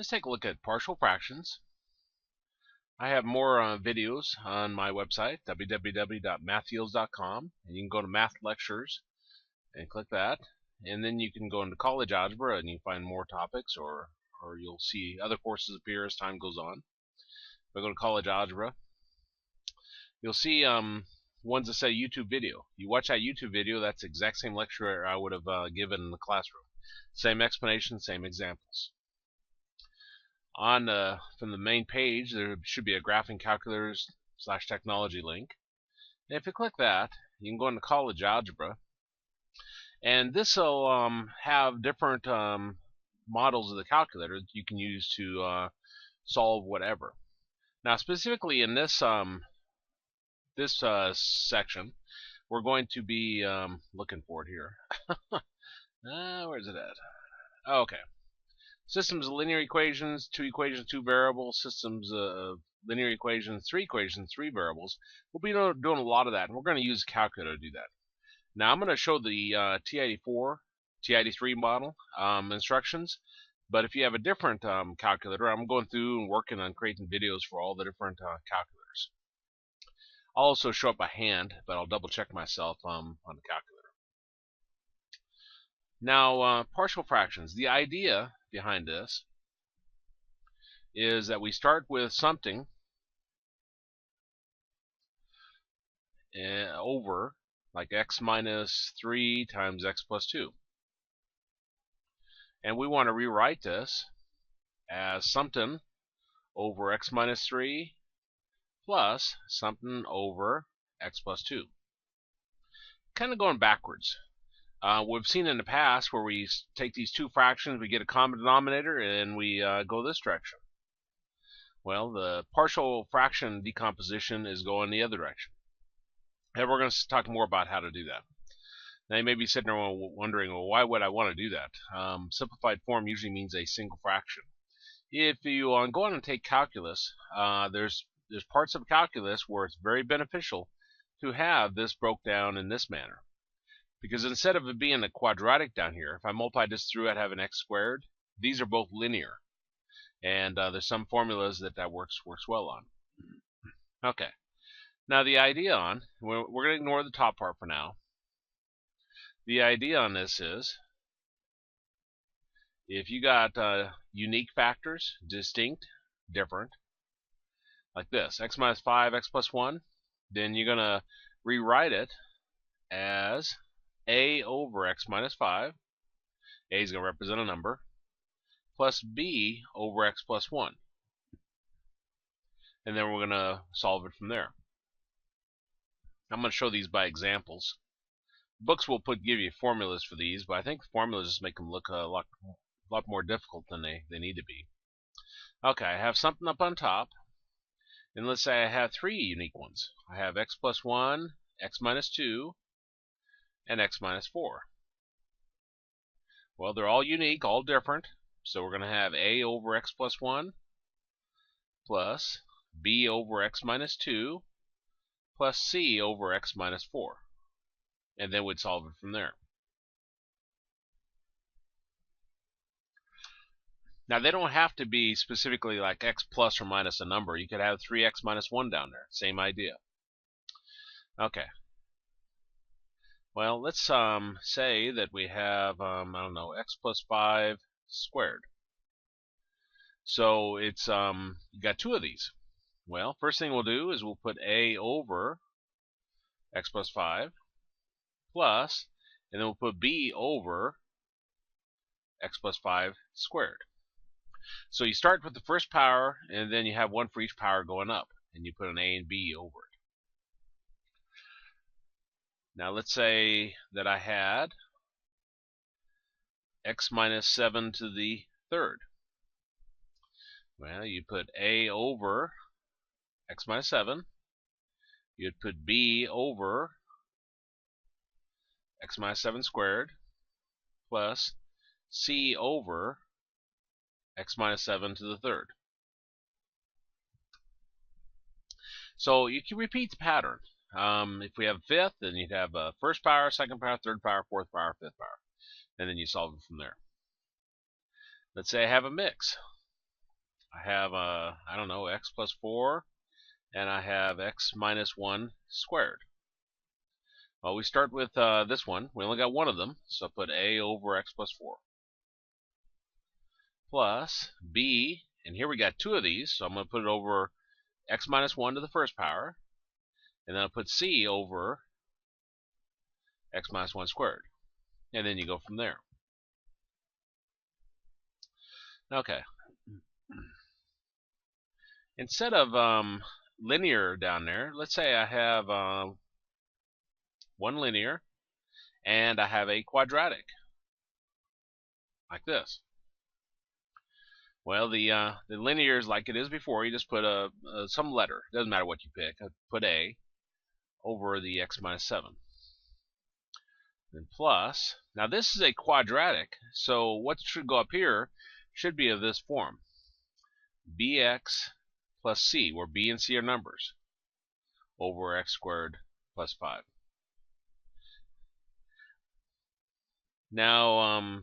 Let's take a look at partial fractions. I have more videos on my website, www.mathfields.com, and you can go to Math Lectures and click that, and then you can go into College Algebra and you find more topics, or you'll see other courses appear as time goes on. If I go to College Algebra, you'll see ones that say YouTube video. You watch that YouTube video, that's the exact same lecture I would have given in the classroom. Same explanation, same examples. On from the main page, there should be a graphing calculators/technology link. And if you click that, you can go into College Algebra, and this will have different models of the calculator that you can use to solve whatever. Now, specifically in this section, we're going to be looking for it here. Where's it at? Oh, okay. Systems of linear equations, two variables. Systems of linear equations, three variables. We'll be doing a lot of that, and we're going to use a calculator to do that. Now, I'm going to show the T84, T83 model instructions, but if you have a different calculator, I'm going through and working on creating videos for all the different calculators. I'll also show it by hand, but I'll double check myself on the calculator. Now, partial fractions. The idea behind this is that we start with something over, like x minus 3 times x plus 2. And we want to rewrite this as something over x minus 3 plus something over x plus 2. Kind of going backwards. We've seen in the past where we take these two fractions, we get a common denominator, and we go this direction. Well, the partial fraction decomposition is going the other direction. And we're going to talk more about how to do that. Now, you may be sitting there wondering, well, why would I want to do that? Simplified form usually means a single fraction. If you go on and take calculus, there's parts of calculus where it's very beneficial to have this broke down in this manner. Because instead of it being a quadratic down here, if I multiply this through, I'd have an x squared. These are both linear. And there's some formulas that works well on. Okay. Now the idea on, we're going to ignore the top part for now. The idea on this is, if you got unique factors, distinct, different, like this, x minus 5, x plus 1, then you're going to rewrite it as a over x minus 5, a is going to represent a number, plus b over x plus 1. And then we're going to solve it from there. I'm going to show these by examples. Books will give you formulas for these, but I think the formulas just make them look a lot more difficult than they need to be. Okay, I have something up on top, and let's say I have three unique ones. I have x plus 1, x minus 2, and x minus 4. Well, they're all unique, all different, so we're going to have a over x plus 1 plus b over x minus 2 plus c over x minus 4. And then we'd solve it from there. Now, they don't have to be specifically like x plus or minus a number. You could have 3x minus 1 down there. Same idea. Okay. Well, let's say that we have, I don't know, x plus 5 squared. So it's you got two of these. Well, first thing we'll do is we'll put a over x plus 5 plus, and then we'll put b over x plus 5 squared. So you start with the first power, and then you have one for each power going up, and you put an a and b over it. Now let's say that I had x minus 7 to the third. Well, you put a over x minus 7. You'd put b over x minus 7 squared plus c over x minus 7 to the third. So you can repeat the pattern. If we have a fifth, then you'd have first power, second power, third power, fourth power, fifth power. And then you solve it from there. Let's say I have a mix. I have, I don't know, x plus 4, and I have x minus 1 squared. Well, we start with this one. We only got one of them, so put a over x plus 4. Plus b, and here we got two of these, so I'm going to put it over x minus 1 to the first power, and then I'll put c over x minus 1 squared. And then you go from there. Okay. Instead of linear down there, let's say I have one linear, and I have a quadratic, like this. Well, the linear is like it is before. You just put some letter. Doesn't matter what you pick. Put a over the x minus 7. Then plus. Now this is a quadratic, so what should go up here should be of this form. Bx plus c, where b and c are numbers, over x squared plus 5. Now,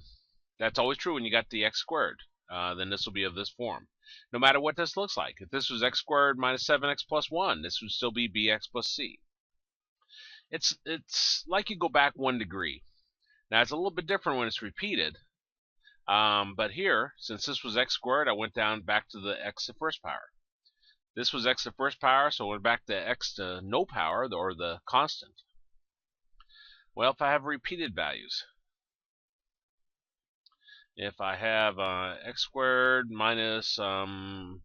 that's always true when you got the x squared. Then this will be of this form. No matter what this looks like. If this was x squared minus 7x plus 1, this would still be bx plus c. It's like you go back 1 degree. Now, it's a little bit different when it's repeated. But here, since this was x squared, I went down back to the x to first power. This was x to first power, so I went back to x to no power, or the constant. Well, if I have repeated values, if I have x squared minus 3x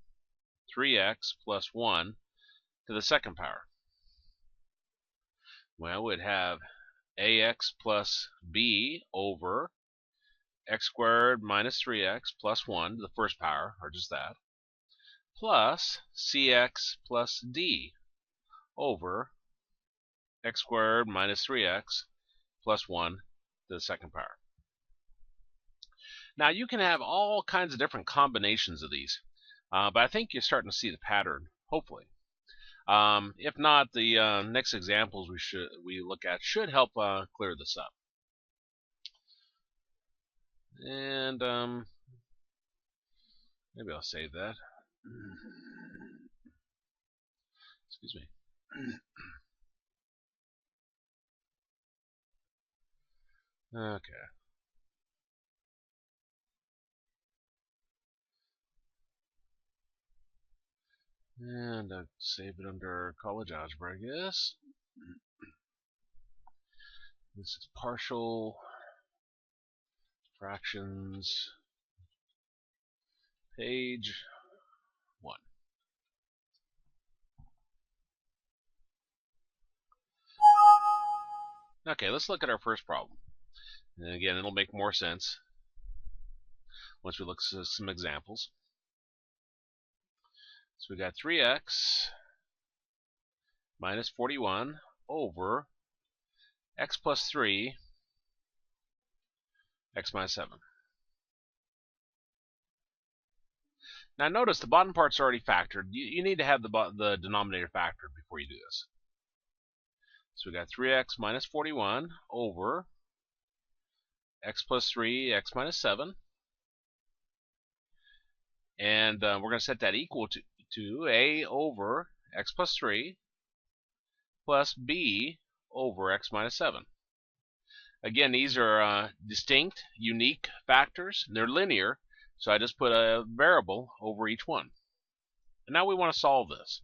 plus 1 to the second power, well, we'd have ax plus b over x squared minus 3x plus 1 to the first power, or just that, plus cx plus d over x squared minus 3x plus 1 to the second power. Now, you can have all kinds of different combinations of these, but I think you're starting to see the pattern, hopefully. If not, the next examples we look at should help clear this up. And maybe I'll save that. Excuse me. Okay. And I'll save it under college algebra, I guess. This is partial fractions, page 1. Okay, let's look at our first problem. And again, it'll make more sense once we look at some examples. So we got 3x minus 41 over x plus 3, x minus 7. Now notice the bottom part's already factored. You need to have the denominator factored before you do this. So we got 3x minus 41 over x plus 3, x minus 7. And we're going to set that equal to a over x plus 3 plus b over x minus 7. Again, these are distinct, unique factors. They're linear, so I just put a variable over each one. And now we want to solve this.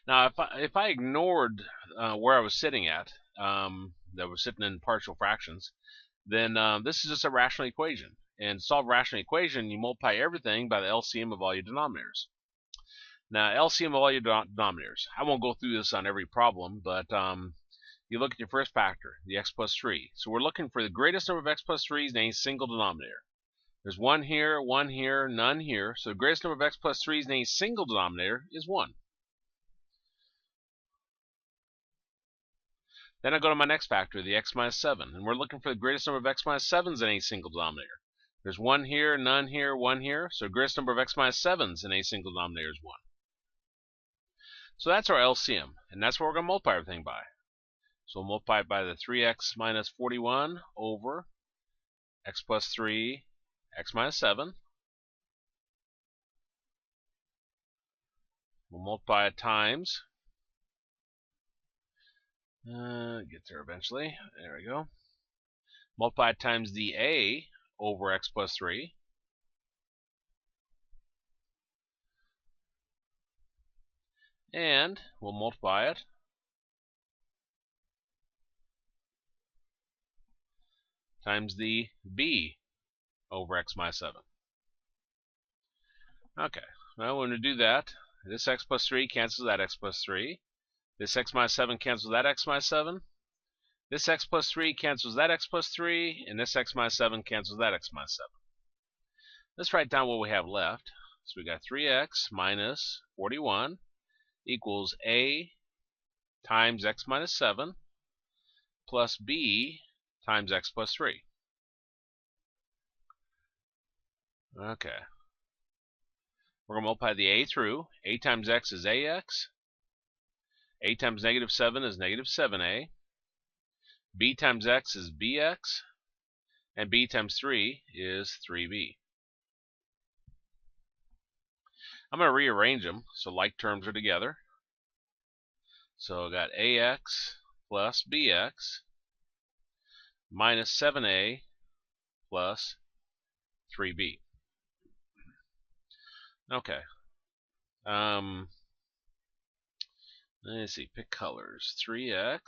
Now, if I ignored where I was sitting at, that was sitting in partial fractions, then this is just a rational equation. And to solve a rational equation, you multiply everything by the LCM of all your denominators. Now, LCM of all your denominators. I won't go through this on every problem, but you look at your first factor, the x plus 3. So we're looking for the greatest number of x plus 3s in any single denominator. There's one here, none here. So the greatest number of x plus 3s in any single denominator is 1. Then I go to my next factor, the x minus 7. And we're looking for the greatest number of x minus 7s in any single denominator. There's one here, none here, 1 here. So the greatest number of x minus 7s in any single denominator is 1. So that's our LCM. And that's what we're going to multiply everything by. So we'll multiply it by the 3x minus 41 over x plus 3, x minus 7. We'll multiply it times. Get there eventually. There we go. Multiply it times the a over x plus 3. And we'll multiply it times the b over x minus 7. Okay, well, when we do that, this x plus 3 cancels that x plus 3. This x minus 7 cancels that x minus 7. This x plus 3 cancels that x plus 3. And this x minus 7 cancels that x minus 7. Let's write down what we have left. So we got 3x minus 41 equals a times x minus 7 plus b times x plus 3. Okay. We're going to multiply the a through. A times x is ax. A times negative 7 is negative 7a. B times x is bx. And b times 3 is 3b. I'm going to rearrange them so like terms are together. So I got ax plus bx minus 7a plus 3b. Okay. Let's see. Pick colors. 3x.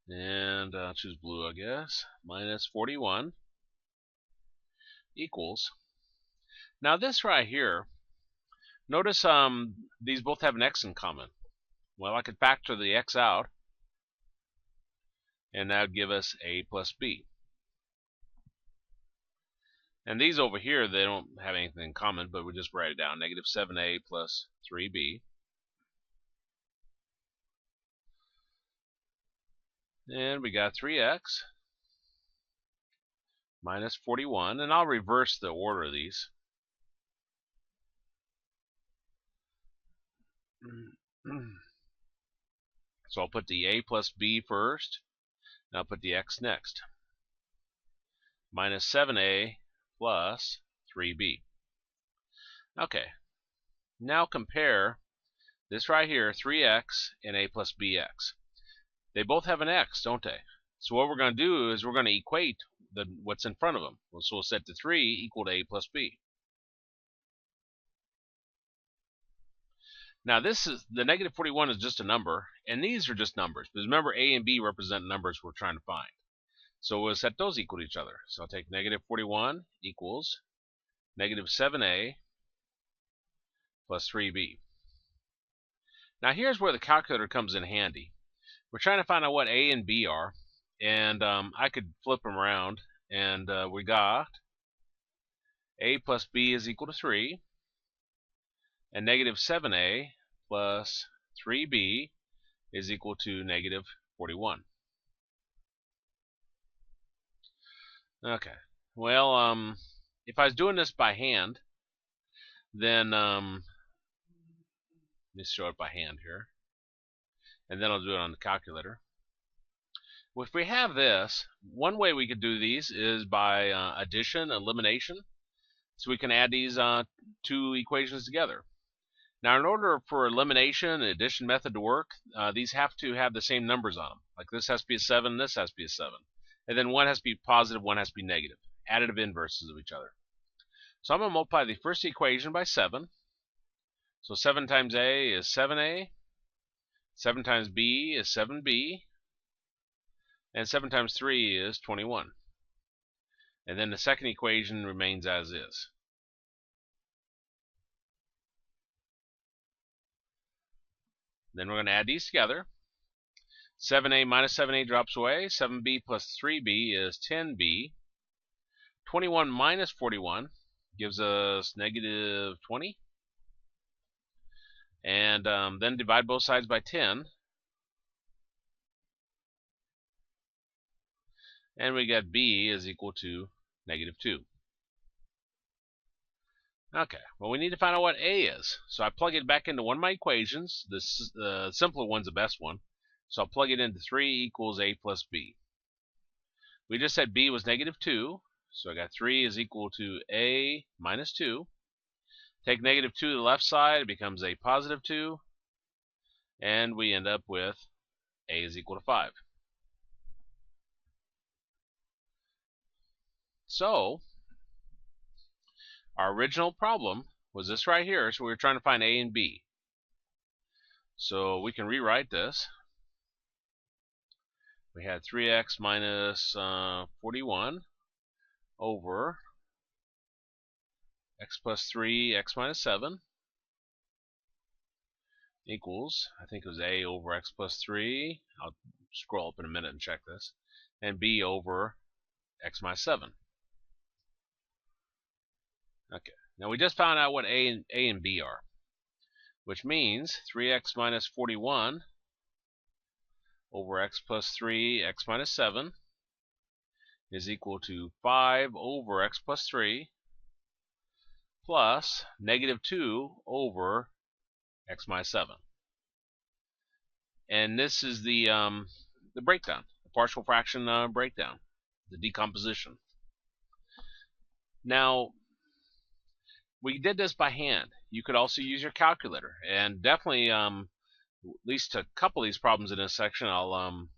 And I'll choose blue, I guess. Minus 41 equals. Now this right here, notice these both have an x in common. Well, I could factor the x out, and that would give us a plus b. And these over here, they don't have anything in common, but we just write it down. Negative 7a plus 3b. And we got 3x minus 41. And I'll reverse the order of these. So I'll put the a plus b first, and I'll put the x next. Minus 7a plus 3b. Okay, now compare this right here, 3x and a plus bx. They both have an x, don't they? So what we're going to do is we're going to equate what's in front of them. So we'll set the 3 equal to a plus b. Now this is the negative 41 is just a number, and these are just numbers. Because remember, a and b represent numbers we're trying to find. So we'll set those equal to each other. So I'll take negative 41 equals negative 7a plus 3b. Now here's where the calculator comes in handy. We're trying to find out what a and b are, and I could flip them around, and we got a plus b is equal to 3, and negative 7a plus 3b is equal to negative 41. Okay, well, if I was doing this by hand, then let me show it by hand here, and then I'll do it on the calculator. Well, if we have this, one way we could do these is by addition, elimination. So we can add these two equations together. Now, in order for elimination and addition method to work, these have to have the same numbers on them. Like this has to be a 7, this has to be a 7. And then one has to be positive, one has to be negative. Additive inverses of each other. So I'm going to multiply the first equation by 7. So 7 times a is 7a. 7 times b is 7b. And 7 times 3 is 21. And then the second equation remains as is. Then we're going to add these together. 7a minus 7a drops away. 7b plus 3b is 10b. 21 minus 41 gives us negative 20. And then divide both sides by 10. And we got b is equal to negative 2. Okay, well, we need to find out what a is. So I plug it back into one of my equations. The simpler one's the best one. So I'll plug it into 3 equals a plus b. We just said b was negative 2. So I got 3 is equal to a minus 2 Take negative 2 to the left side, it becomes a positive 2, and we end up with a is equal to 5. So, our original problem was this right here, so we were trying to find a and b. So we can rewrite this. We had 3x minus 41 over x plus 3, x minus 7 equals, I think it was a over x plus 3, I'll scroll up in a minute and check this, and b over x minus 7. Okay, now we just found out what a and b are, which means 3x minus 41 over x plus 3, x minus 7 is equal to 5 over x plus 3 plus negative 2 over x minus 7. And this is the breakdown, the partial fraction breakdown, the decomposition. Now, we did this by hand. You could also use your calculator, and definitely at least a couple of these problems in this section I won't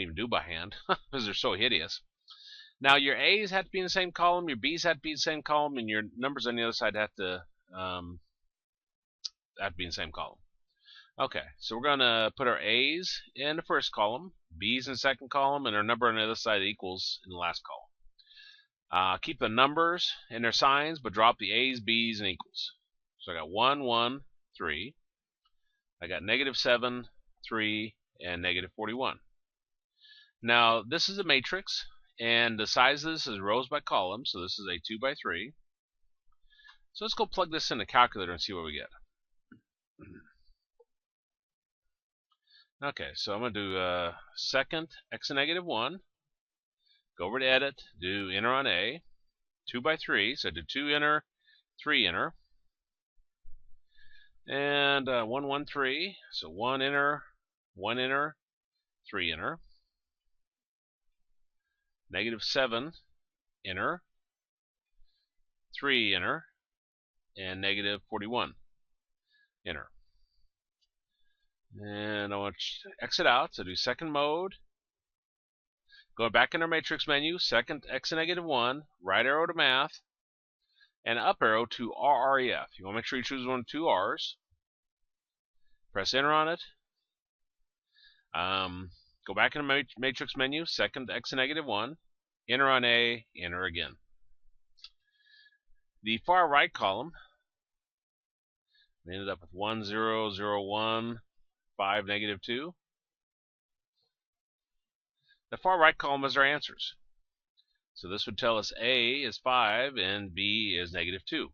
even do by hand because they're so hideous. Now your A's have to be in the same column, your B's have to be in the same column, and your numbers on the other side have to be in the same column. Okay, so we're going to put our A's in the first column, B's in the second column, and our number on the other side equals in the last column. Keep the numbers in their signs, but drop the A's, B's, and equals. So I got 1, 1, 3. I got negative 7, 3, and negative 41. Now, this is a matrix, and the size of this is rows by columns, so this is a 2 by 3. So let's go plug this in the calculator and see what we get. Okay, so I'm going to do second x to negative 1. Go over to edit, do enter on A, 2 by 3, so do 2 enter, 3 enter. And 1, 1, 3, so 1 enter, 3 enter. Negative 7 enter, 3 enter, and negative 41 enter. And I want to exit out, so do second mode. Going back in our matrix menu, second x to negative 1, right arrow to math, and up arrow to RREF. You want to make sure you choose one of 2 R's. Press enter on it. Go back in the matrix menu, second x to negative 1, enter on A, enter again. The far right column, we ended up with 1, 0, 0, 1, 5, negative 2. The far right column is our answers. So this would tell us A is 5 and B is negative 2.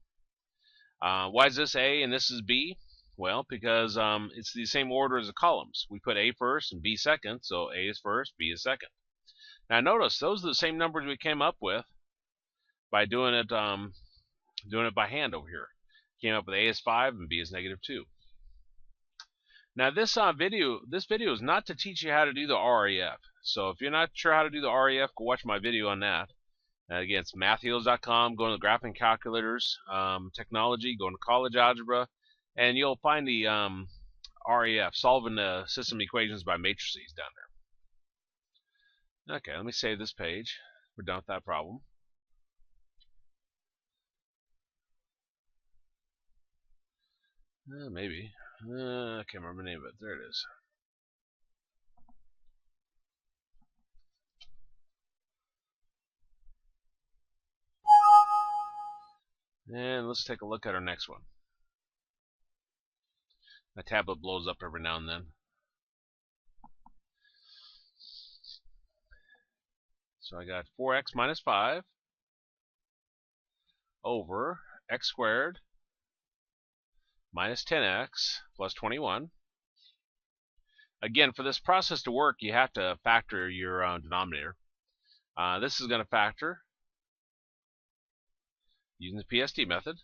Why is this A and this is B? Well, because it's the same order as the columns. We put A first and B second, so A is first, B is second. Now notice, those are the same numbers we came up with by doing it by hand over here. Came up with A is 5 and B is negative 2. Now this video is not to teach you how to do the REF. So if you're not sure how to do the REF, go watch my video on that. Again, it's mathheals.com. Go to the graphing calculators, technology, go into college algebra, and you'll find the REF, solving the system equations by matrices down there. Okay, let me save this page. We're done with that problem. Maybe. I can't remember the name of it. There it is. And let's take a look at our next one. My tablet blows up every now and then. So I got 4x minus 5 over x squared minus 10x plus 21. Again, for this process to work, you have to factor your denominator. This is going to factor using the PSD method.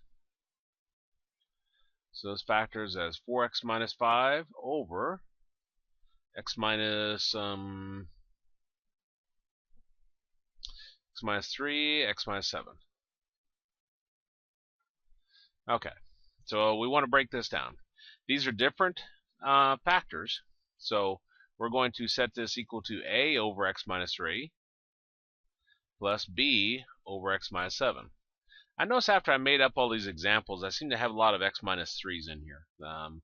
So this factors as 4x minus 5 over x minus 3, x minus 7. Okay, so we want to break this down. These are different factors, so we're going to set this equal to a over x minus 3 plus b over x minus 7. I notice after I made up all these examples, I seem to have a lot of x minus 3's in here. I'm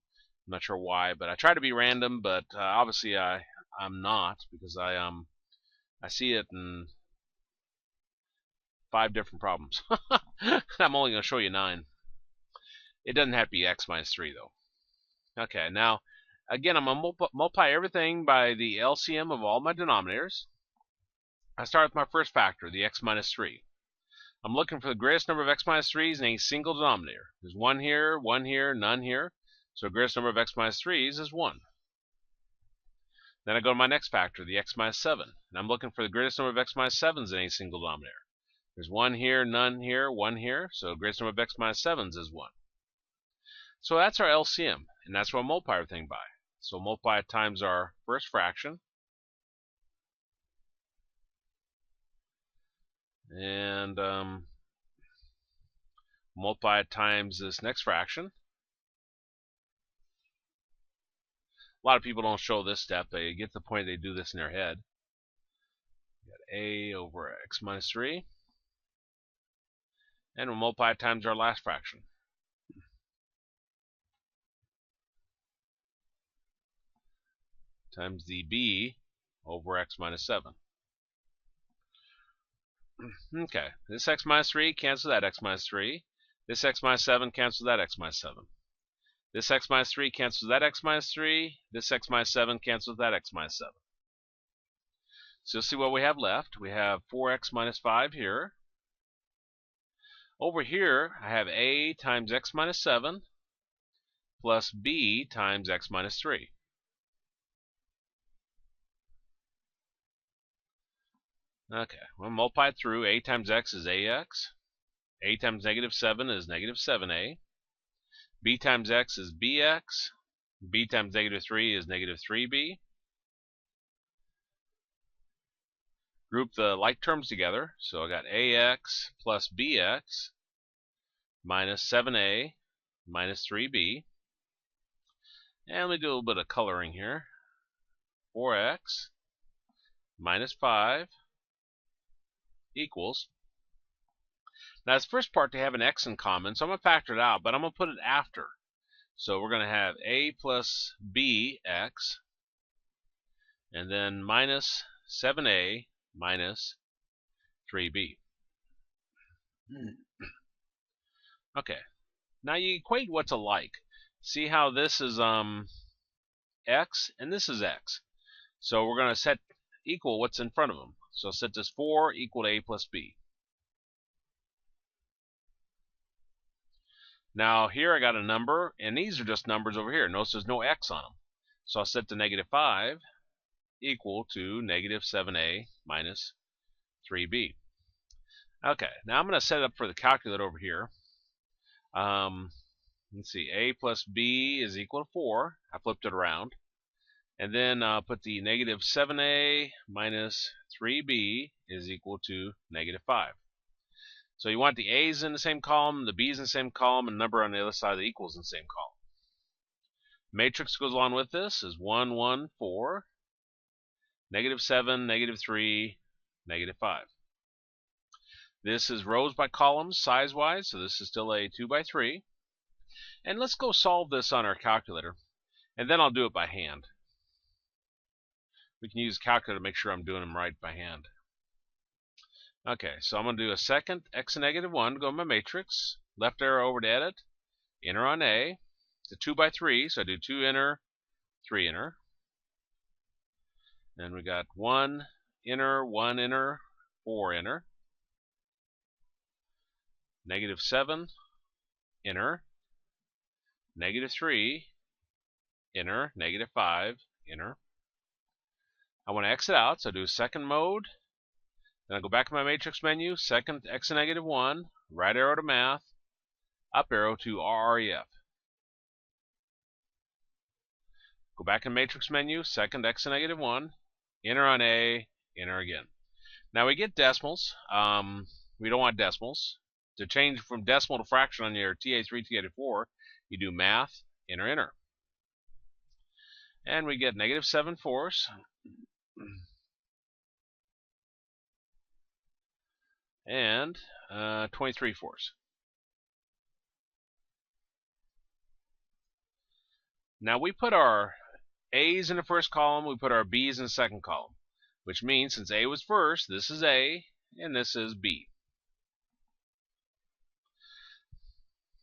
not sure why, but I try to be random, but obviously I'm not, because I see it in 5 different problems. I'm only going to show you 9. It doesn't have to be x minus 3, though. Okay, now, again, I'm going to multiply everything by the LCM of all my denominators. I start with my first factor, the x minus 3. I'm looking for the greatest number of x minus 3's in a single denominator. There's 1 here, none here. So the greatest number of x minus 3's is 1. Then I go to my next factor, the x minus 7. And I'm looking for the greatest number of x minus 7's in a single denominator. There's 1 here, none here, 1 here. So the greatest number of x minus 7's is 1. So that's our LCM, and that's what we'll multiply everything by. So we'll multiply it times our first fraction. And multiply it times this next fraction. A lot of people don't show this step. They get to the point they do this in their head. We got a over x minus 3. And we'll multiply it times our last fraction. Times the b over x minus 7. Okay, this x minus 3 cancels that x minus 3. This x minus 7 cancels that x minus 7. This x minus 3 cancels that x minus 3. This x minus 7 cancels that x minus 7. So you'll see what we have left. We have 4x minus 5 here. Over here, I have a times x minus 7 plus b times x minus 3. Okay, we'll multiply it through. A times x is ax. A times negative 7 is negative 7a. B times x is bx. B times negative 3 is negative 3b. Group the like terms together. So I got ax plus bx minus 7a minus 3b. And let me do a little bit of coloring here. 4x minus 5 equals. Now this first part, they have an x in common, so I'm going to factor it out, but I'm going to put it after. So we're going to have a plus bx, and then minus 7a minus 3b. Okay, now you equate what's alike. See how this is x and this is x. So we're going to set equal what's in front of them. So set this 4 equal to a plus b. Now here I got a number, and these are just numbers over here. Notice there's no x on them. So I'll set the negative 5 equal to negative 7a minus 3b. Okay, now I'm going to set it up for the calculator over here. Let's see, a plus b is equal to 4. I flipped it around. And then put the negative 7a minus 3b is equal to negative 5. So you want the a's in the same column, the b's in the same column, and number on the other side of the equals in the same column. Matrix goes along with this is 1, 1, 4, negative 7, negative 3, negative 5. This is rows by columns size-wise, so this is still a 2 by 3. And let's go solve this on our calculator, and then I'll do it by hand. We can use a calculator to make sure I'm doing them right by hand. Okay, so I'm going to do a second x and negative 1, go to my matrix, left arrow over to edit, enter on A. It's a 2 by 3, so I do 2 inner, 3 inner. Then we got 1 inner, 4 inner. Negative 7 inner, negative 3 inner, negative 5 inner. I want to exit out, so I do second mode. Then I go back to my matrix menu, second x and negative 1, right arrow to math, up arrow to RREF. Go back in matrix menu, second x and negative 1, enter on A, enter again. Now we get decimals. We don't want decimals. To change from decimal to fraction on your TA3, TA4, you do math, enter. And we get negative 7/4 and 23/4. Now we put our A's in the first column, we put our B's in the second column, which means since A was first, this is A and this is B.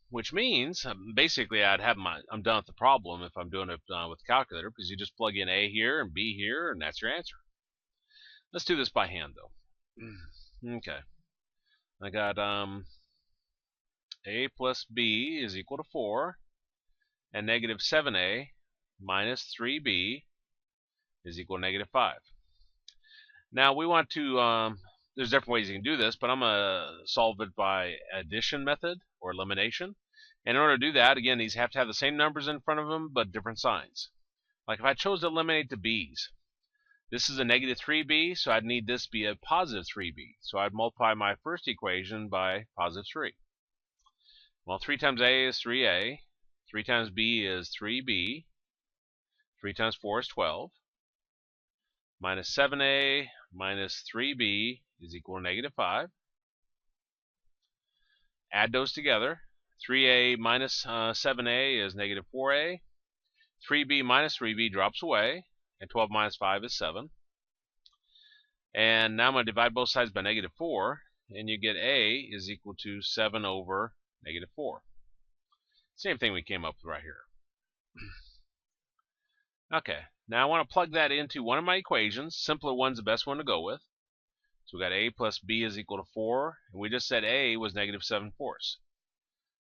Which means basically I'm done with the problem if I'm doing it with calculator, because you just plug in A here and B here and that's your answer. Let's do this by hand though. Okay. I got A plus B is equal to 4, and negative 7A minus 3B is equal to negative 5. Now we want to, there's different ways you can do this, but I'm going to solve it by addition method or elimination. And in order to do that, again, these have to have the same numbers in front of them, but different signs. Like if I chose to eliminate the B's, this is a negative 3B, so I'd need this to be a positive 3B. So I'd multiply my first equation by positive 3. Well, 3 times A is 3A, 3 times B is 3B, 3 times 4 is 12, minus 7A minus 3B is equal to negative 5. Add those together. 3A minus 7A is negative 4A. 3B minus 3B drops away, and 12 minus 5 is 7. And now I'm going to divide both sides by negative 4, and you get A is equal to 7 over negative 4. Same thing we came up with right here. Okay, now I want to plug that into one of my equations. Simpler one's the best one to go with. So we got A plus B is equal to 4, and we just said A was negative 7/4.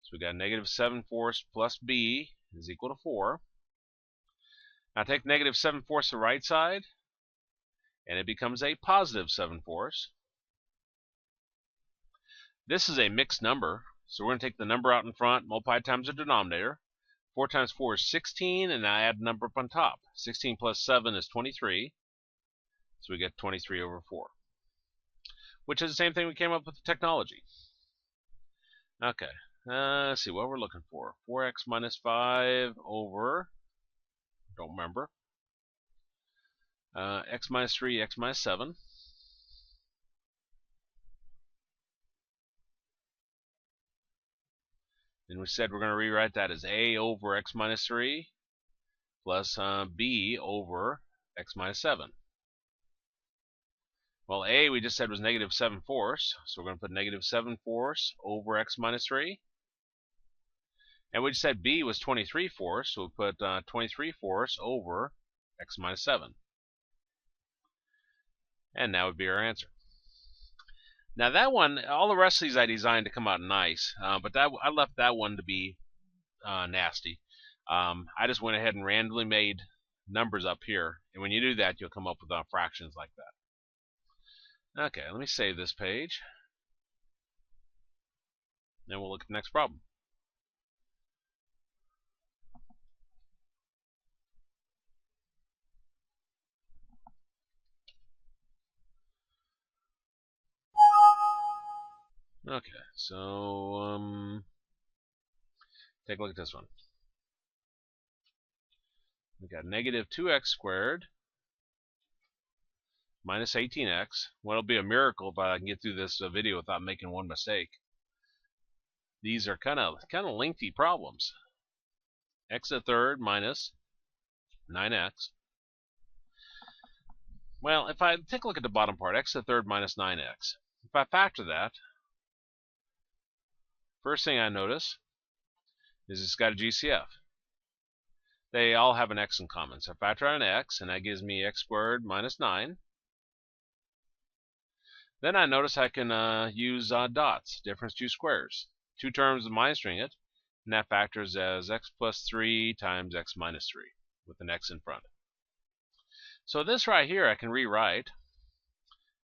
So we got negative 7/4 plus B is equal to 4. Now take negative 7/4 to the right side, and it becomes a positive 7/4. This is a mixed number, so we're going to take the number out in front, multiply it times the denominator. 4 times 4 is 16, and I add a number up on top. 16 plus 7 is 23, so we get 23 over 4, which is the same thing we came up with the technology. Okay, let's see what we're looking for. 4x minus 5 over, don't remember, x minus 3, x minus 7. And we said we're going to rewrite that as A over x minus 3 plus B over x minus 7. Well, A we just said was negative 7/4, so we're going to put negative 7/4 over x minus 3. And we just said B was 23/4, so we'll put 23/4 over x minus 7. And that would be our answer. Now that one, all the rest of these I designed to come out nice, but I left that one to be nasty. I just went ahead and randomly made numbers up here, and when you do that, you'll come up with fractions like that. Okay, let me save this page, and we'll look at the next problem. Okay, so take a look at this one. We got negative 2x squared minus 18x. Well, it'll be a miracle if I can get through this video without making one mistake. These are kind of lengthy problems. X to the third minus 9x. Well, if I take a look at the bottom part, x to the third minus 9x. If I factor that, first thing I notice is it's got a GCF. They all have an x in common. So I factor out an x, and that gives me x squared minus 9. Then I notice I can use dots, difference two squares. Two terms with minusing it, and that factors as x plus 3 times x minus 3 with an x in front. So this right here I can rewrite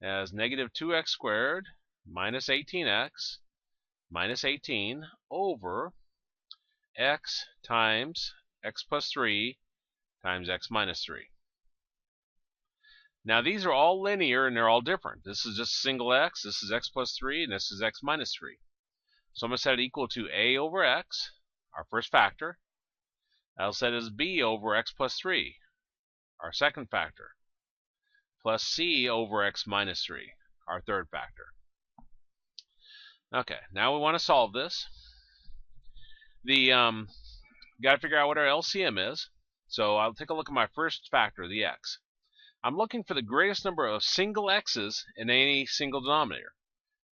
as negative 2x squared minus 18x minus 18 over x times x plus 3 times x minus 3. Now these are all linear and they're all different. This is just single x, this is x plus 3, and this is x minus 3. So I'm going to set it equal to a over x, our first factor. I'll set it as b over x plus 3, our second factor, plus c over x minus 3, our third factor. Okay, now we want to solve this. Got to figure out what our LCM is. So I'll take a look at my first factor, the x. I'm looking for the greatest number of single x's in any single denominator.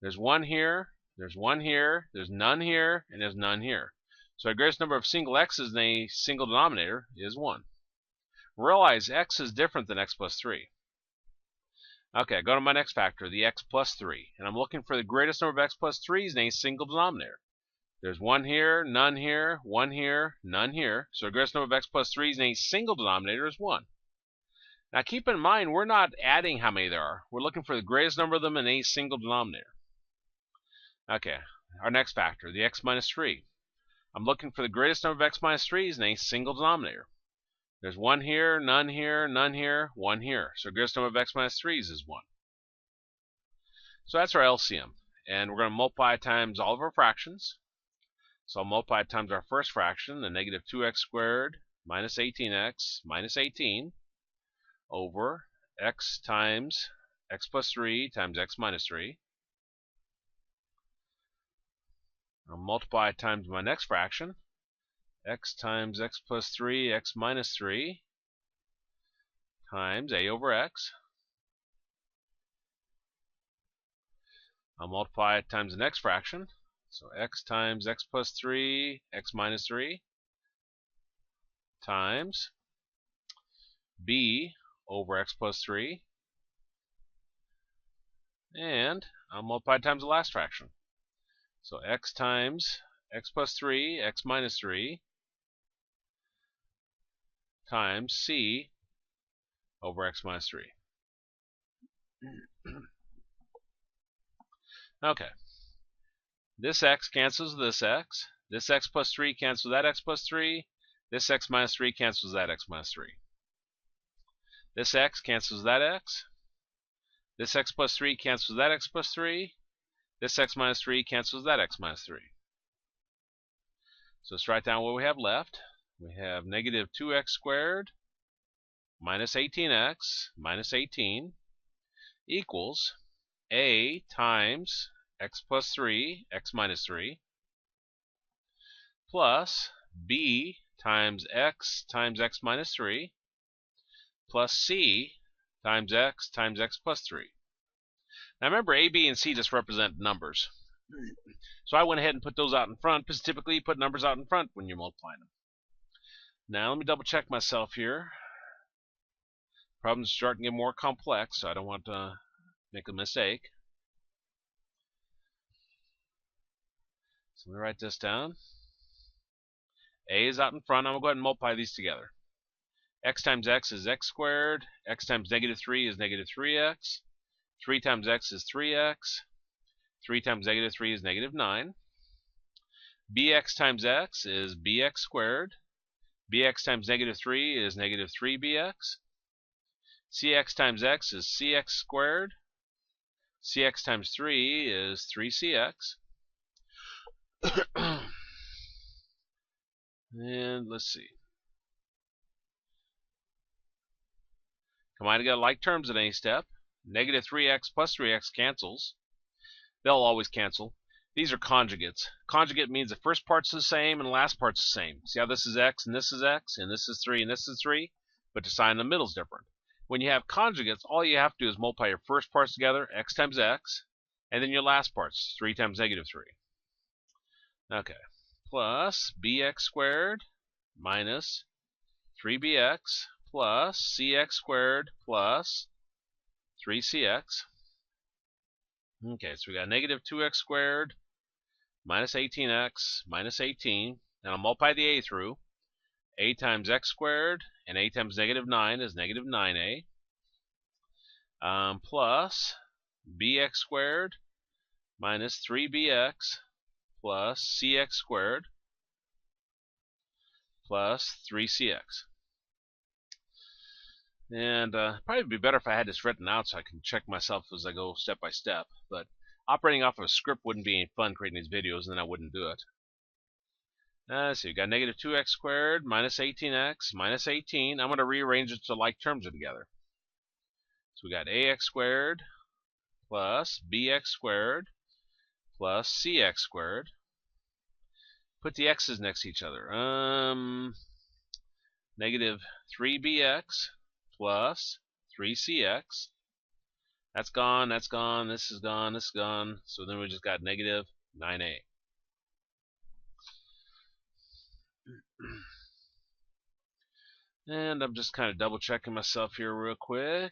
There's one here, there's one here, there's none here, and there's none here. So our greatest number of single x's in a single denominator is 1. Realize x is different than x plus 3. Okay, go to my next factor, the x plus 3. And I'm looking for the greatest number of x plus 3's in a single denominator. There's one here, none here, one here, none here. So the greatest number of x plus 3's in a single denominator is 1. Now keep in mind, we're not adding how many there are. We're looking for the greatest number of them in a single denominator. Okay, our next factor, the x minus 3. I'm looking for the greatest number of x minus 3's in a single denominator. There's one here, none here, none here, one here. So the greatest number of x minus 3's is 1. So that's our LCM. And we're going to multiply times all of our fractions. So I'll multiply times our first fraction, the negative 2x squared minus 18x minus 18 over x times x plus 3 times x minus 3. I'll multiply times my next fraction, x times x plus 3, x minus 3, times a over x. I'll multiply it times the next fraction, so x times x plus 3, x minus 3, times b over x plus 3, and I'll multiply it times the last fraction. So x times x plus 3, x minus 3, times c over x minus 3. Okay. This x cancels this x. This x plus 3 cancels that x plus 3. This x minus 3 cancels that x minus 3. This x cancels that x. This x plus 3 cancels that x plus 3. This x minus 3 cancels that x minus 3. So let's write down what we have left. We have negative 2x squared minus 18x minus 18 equals a times x plus 3, x minus 3, plus b times x minus 3, plus c times x plus 3. Now remember, a, b, and c just represent numbers. So I went ahead and put those out in front, because typically you put numbers out in front when you're multiplying them. Now let me double check myself here. Problems are starting to get more complex, so I don't want to make a mistake. So let me write this down. A is out in front. I'm going to go ahead and multiply these together. X times x is x squared. X times negative 3 is negative 3x. 3 times x is 3x. 3 times negative 3 is negative 9. Bx times x is bx squared. Bx times negative 3 is negative 3bx. Cx times x is cx squared. Cx times 3 is 3cx. And let's see. Combine together like terms at any step. Negative 3x plus 3x cancels. They'll always cancel. These are conjugates. Conjugate means the first part's the same and the last part's the same. See how this is x and this is x and this is 3 and this is 3? But the sign in the middle is different. When you have conjugates, all you have to do is multiply your first parts together, x times x, and then your last parts, 3 times negative 3. Okay. Plus bx squared minus 3bx plus cx squared plus 3cx. Okay, so we got negative 2x squared minus 18x minus 18. Now I'll multiply the a through. A times x squared and a times negative 9 is negative 9a. Plus bx squared minus 3bx plus cx squared plus 3cx. And probably be better if I had this written out so I can check myself as I go step by step. But operating off of a script wouldn't be any fun creating these videos, and then I wouldn't do it. So we got negative 2x squared minus 18x minus 18. I'm going to rearrange it so like terms are together. So we got ax squared plus bx squared plus cx squared. Put the x's next to each other. Negative 3bx plus 3cx. That's gone, that's gone, this is gone, this is gone. So then we just got negative 9a. And I'm just kind of double checking myself here real quick.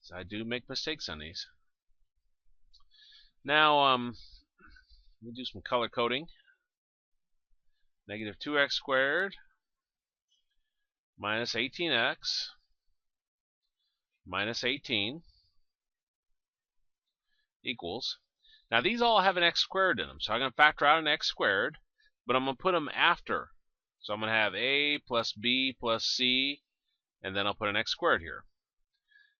So I do make mistakes on these. Now, let me do some color coding. Negative 2x squared minus 18x minus 18 equals. Now these all have an x squared in them, so I'm going to factor out an x squared, but I'm going to put them after. So I'm going to have a plus b plus c, and then I'll put an x squared here.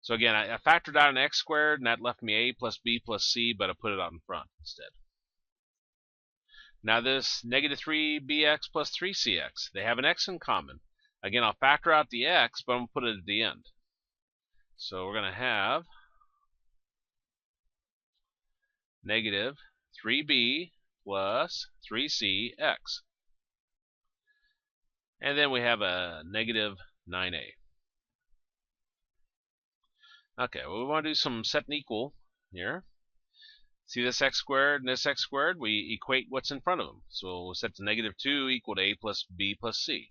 So again, I factored out an x squared, and that left me a plus b plus c, but I put it out in front instead. Now this negative 3bx plus 3cx, they have an x in common. Again, I'll factor out the x, but I'm going to put it at the end. So we're going to have negative 3b plus 3cx. And then we have a negative 9a. Okay, well, we want to do some set and equal here. See this x squared and this x squared? We equate what's in front of them. So we'll set to negative 2 equal to a plus b plus c.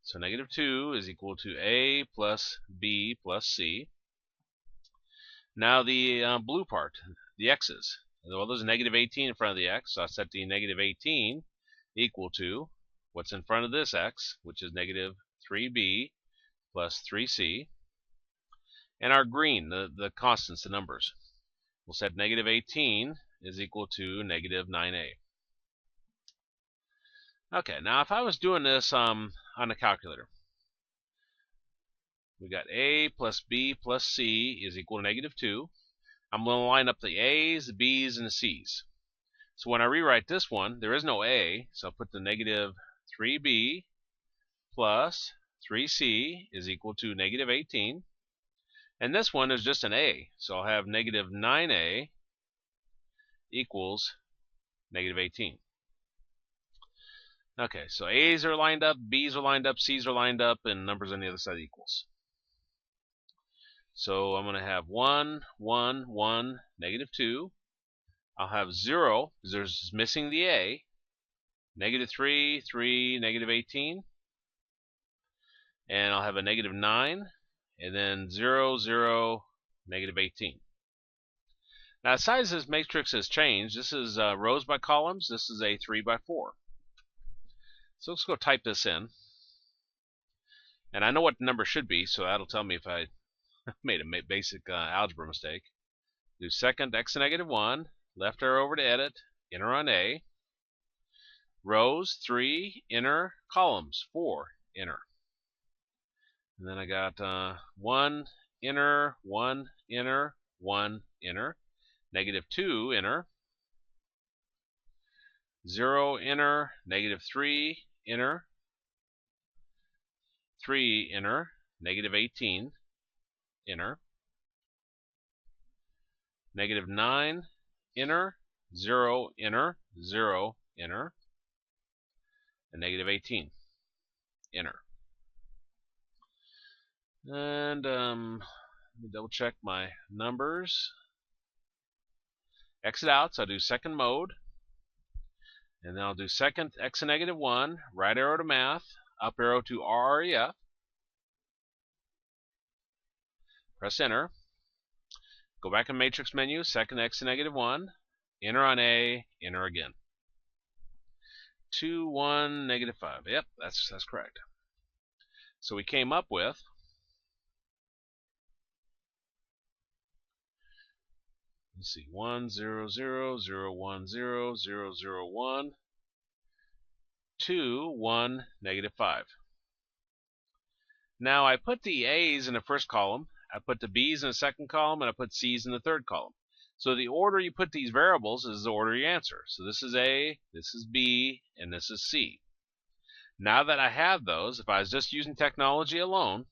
So negative 2 is equal to a plus b plus c. Now the blue part, the x's. Well, there's a negative 18 in front of the x, so I set the negative 18 equal to what's in front of this x, which is negative 3b plus 3c. And our green, the constants, the numbers. We'll set negative 18 is equal to negative 9a. Okay, now if I was doing this on a calculator, we got a plus b plus c is equal to negative 2. I'm going to line up the a's, the b's, and the c's. So when I rewrite this one, there is no a, so I'll put the negative 3b plus 3c is equal to negative 18. And this one is just an a, so I'll have negative 9a equals negative 18. Okay, so a's are lined up, b's are lined up, c's are lined up, and numbers on the other side equals. So I'm going to have 1, 1, 1, negative 2. I'll have 0, because there's missing the a. Negative 3, 3, negative 18. And I'll have a negative 9. And then 0, 0, negative 18. Now the size of this matrix has changed. This is rows by columns. This is a 3 by 4. So let's go type this in. And I know what the number should be, so that'll tell me if I made a basic algebra mistake. Do second x to negative 1, left arrow over to edit, enter on A. Rows 3, enter, columns 4, enter. And then I got 1, enter, 1, enter, 1, enter. Negative 2, enter. 0, enter. Negative 3, enter. 3, enter. Negative 18, enter. Negative 9, enter. 0, enter. 0, enter. And negative 18, enter. And let me double check my numbers. Exit out, so I'll do second mode. And then I'll do second x to negative 1, right arrow to math, up arrow to RREF. Press enter. Go back in matrix menu, second x to negative 1, enter on A, enter again. 2, 1, negative 5. Yep, that's correct. So we came up with let's see, 1, 0, 0, 0, 1, 0, 0, 0, 1, 2, 1, negative 5. Now I put the A's in the first column I put the b's in the second column, and I put c's in the third column. So the order you put these variables is the order you answer. So this is A, this is B, and this is C. Now that I have those, if I was just using technology alone,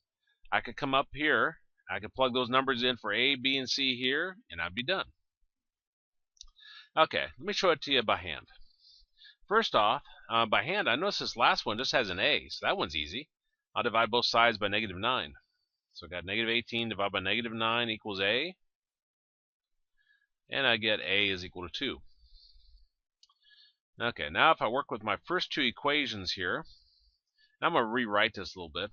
I could come up here, I could plug those numbers in for A, B, and C here, and I'd be done. Okay, let me show it to you by hand. First off, by hand, I notice this last one just has an A, so that one's easy. I'll divide both sides by -9. So I got -18 divided by -9 equals A, and I get A is equal to 2. Okay, now if I work with my first two equations here, I'm going to rewrite this a little bit.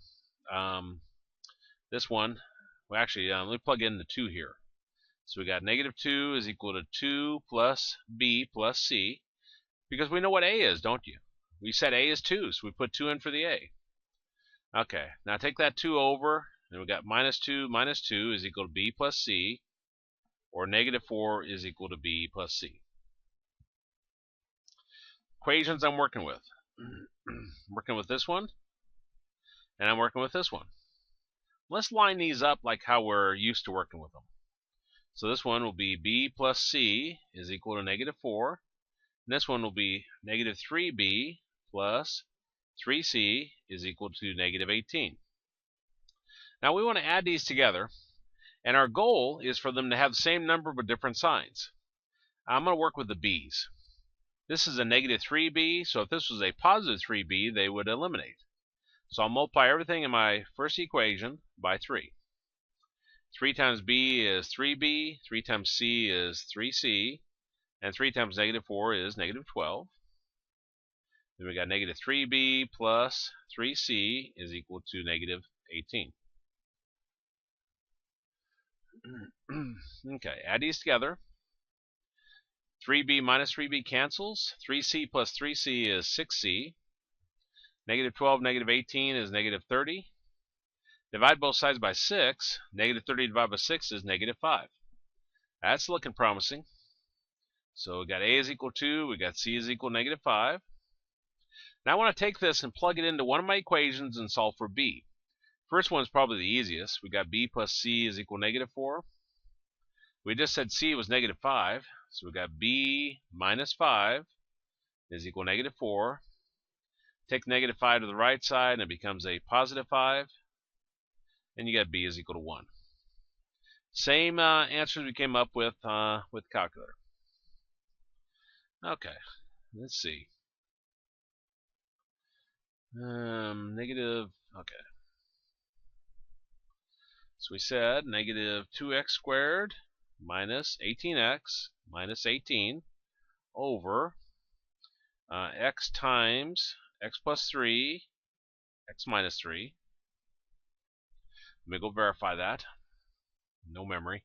This one, well actually, let me plug in the 2 here. So we got -2 is equal to 2 plus B plus C, because we know what A is, don't you? We said A is 2, so we put 2 in for the A. Okay, now take that 2 over, and we got -2 minus 2 is equal to B plus C, or -4 is equal to B plus C. Equations I'm working with. I'm working with this one, and I'm working with this one. Let's line these up like how we're used to working with them. So this one will be B plus C is equal to -4. And this one will be -3B plus 3C is equal to -18. Now we want to add these together, and our goal is for them to have the same number but different signs. I'm going to work with the B's. This is a -3B, so if this was a positive 3B, they would eliminate. So I'll multiply everything in my first equation by 3. 3 times B is 3B, 3 times C is 3C, and 3 times -4 is -12. Then we got -3B plus 3C is equal to -18. Okay, add these together. 3B minus 3B cancels. 3C plus 3C is 6C. -12, -18 is -30. Divide both sides by 6. -30 divided by 6 is -5. That's looking promising. So we got A is equal to 2. We got C is equal to -5. Now I want to take this and plug it into one of my equations and solve for B. First one is probably the easiest. We got B plus C is equal to -4. We just said C was -5. So we got B minus 5 is equal to -4. Take -5 to the right side and it becomes a +5. And you got B is equal to 1. Same answers we came up with calculator. Okay, let's see. Okay. So we said -2x squared minus 18x minus 18 over x times x plus 3, x minus 3. Let me go verify that. No memory.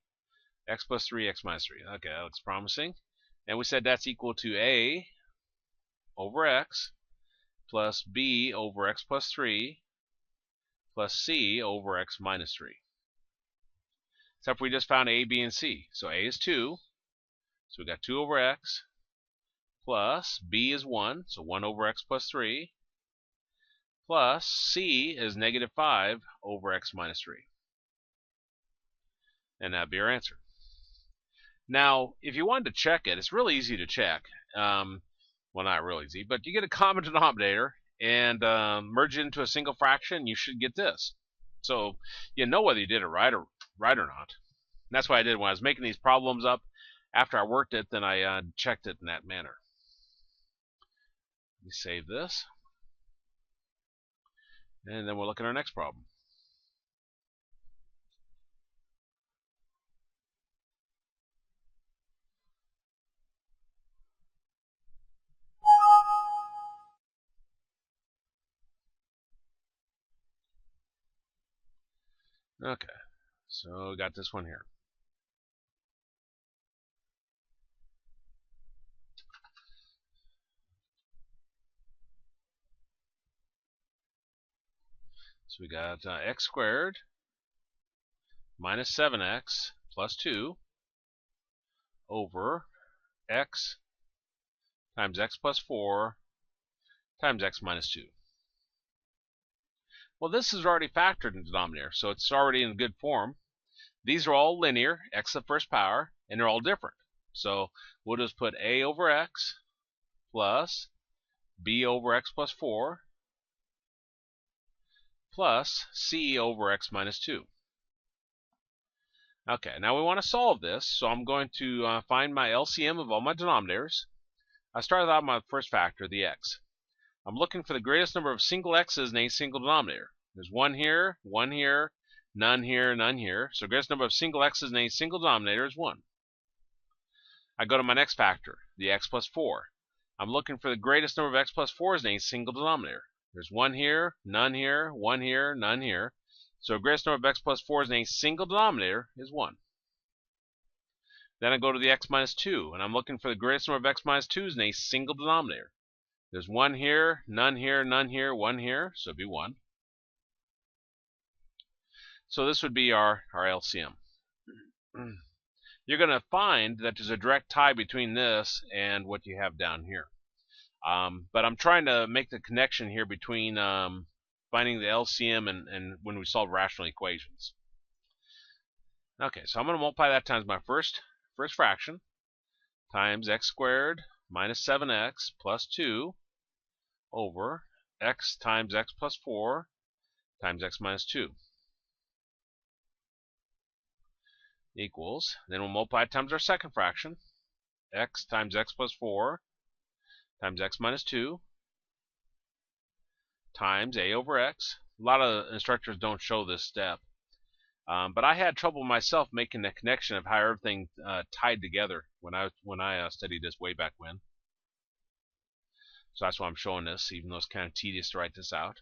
X plus 3, x minus 3. Okay, that looks promising. And we said that's equal to A over x plus B over x plus 3 plus C over x minus 3. Except we just found A, B, and C. So A is 2. So we got 2 over x plus B is 1. So 1 over x plus 3 plus C is -5 over x minus 3. And that'd be our answer. Now, if you wanted to check it, it's really easy to check. Well, not real easy, but you get a common denominator and merge it into a single fraction, you should get this. So you know whether you did it right or not. And that's what I did when I was making these problems up. After I worked it, then I checked it in that manner. Let me save this. And then we'll look at our next problem. Okay, so we got this one here. So we got x squared minus 7x plus 2 over x times x plus 4 times x minus 2. Well, this is already factored in the denominator, so it's already in good form. these are all linear, x to the first power, and they're all different. So we'll just put a over x plus b over x plus 4 plus c over x minus 2. Okay, now we want to solve this, so I'm going to find my LCM of all my denominators. I started out with my first factor, the x. I'm looking for the greatest number of single x's in a single denominator. There's one here, none here, none here. So the greatest number of single x's in a single denominator is 1. I go to my next factor, the x plus 4. I'm looking for the greatest number of x plus 4's in a single denominator. There's one here, none here, none here. So the greatest number of x plus 4's in a single denominator is 1. Then I go to the x minus 2, and I'm looking for the greatest number of x minus 2's in a single denominator. There's one here, none here, one here, so it'd be 1. So this would be our LCM. You're going to find that there's a direct tie between this and what you have down here. But I'm trying to make the connection here between finding the LCM and when we solve rational equations. Okay, so I'm going to multiply that times my first fraction times x squared minus 7x plus 2 over x times x plus 4 times x minus 2 equals, then we'll multiply it times our second fraction, x times x plus 4 times x minus 2 times a over x. A lot of instructors don't show this step, but I had trouble myself making the connection of how everything tied together when I studied this way back when. So that's why I'm showing this, even though it's kind of tedious to write this out.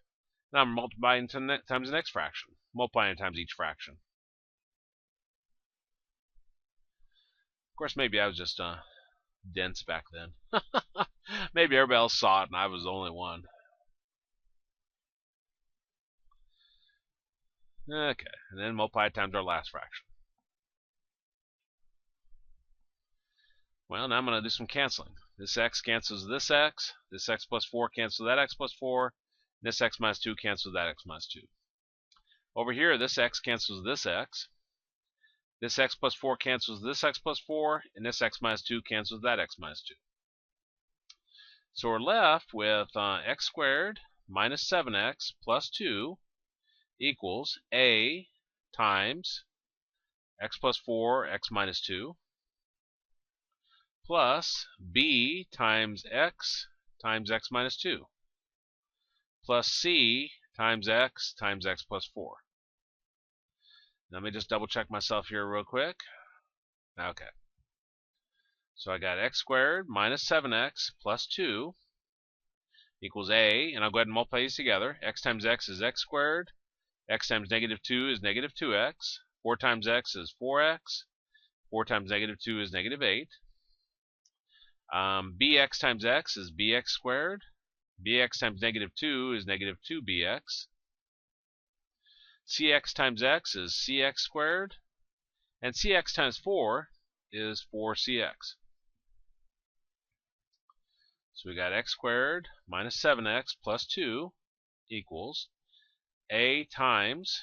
Now I'm multiplying times the next fraction, multiplying times each fraction. Of course, maybe I was just dense back then. Maybe everybody else saw it and I was the only one. Okay, and then multiply it times our last fraction. Well, now I'm going to do some canceling. This x cancels this x plus 4 cancels that x plus 4, and this x minus 2 cancels that x minus 2. Over here, this x cancels this x plus 4 cancels this x plus 4, and this x minus 2 cancels that x minus 2. So we're left with x squared minus 7x plus 2 equals a times x plus 4, x minus 2, plus b times x minus 2, plus c times x plus 4. Let me just double check myself here real quick. Okay. So I got x squared minus 7x plus 2 equals a, and I'll go ahead and multiply these together. X times x is x squared. X times negative 2 is negative 2x. 4 times x is 4x. 4 times negative 2 is negative 8. Bx times x is bx squared. Bx times negative 2 is negative 2bx. Cx times x is cx squared. And cx times 4 is 4cx. So we got x squared minus 7x plus 2 equals a times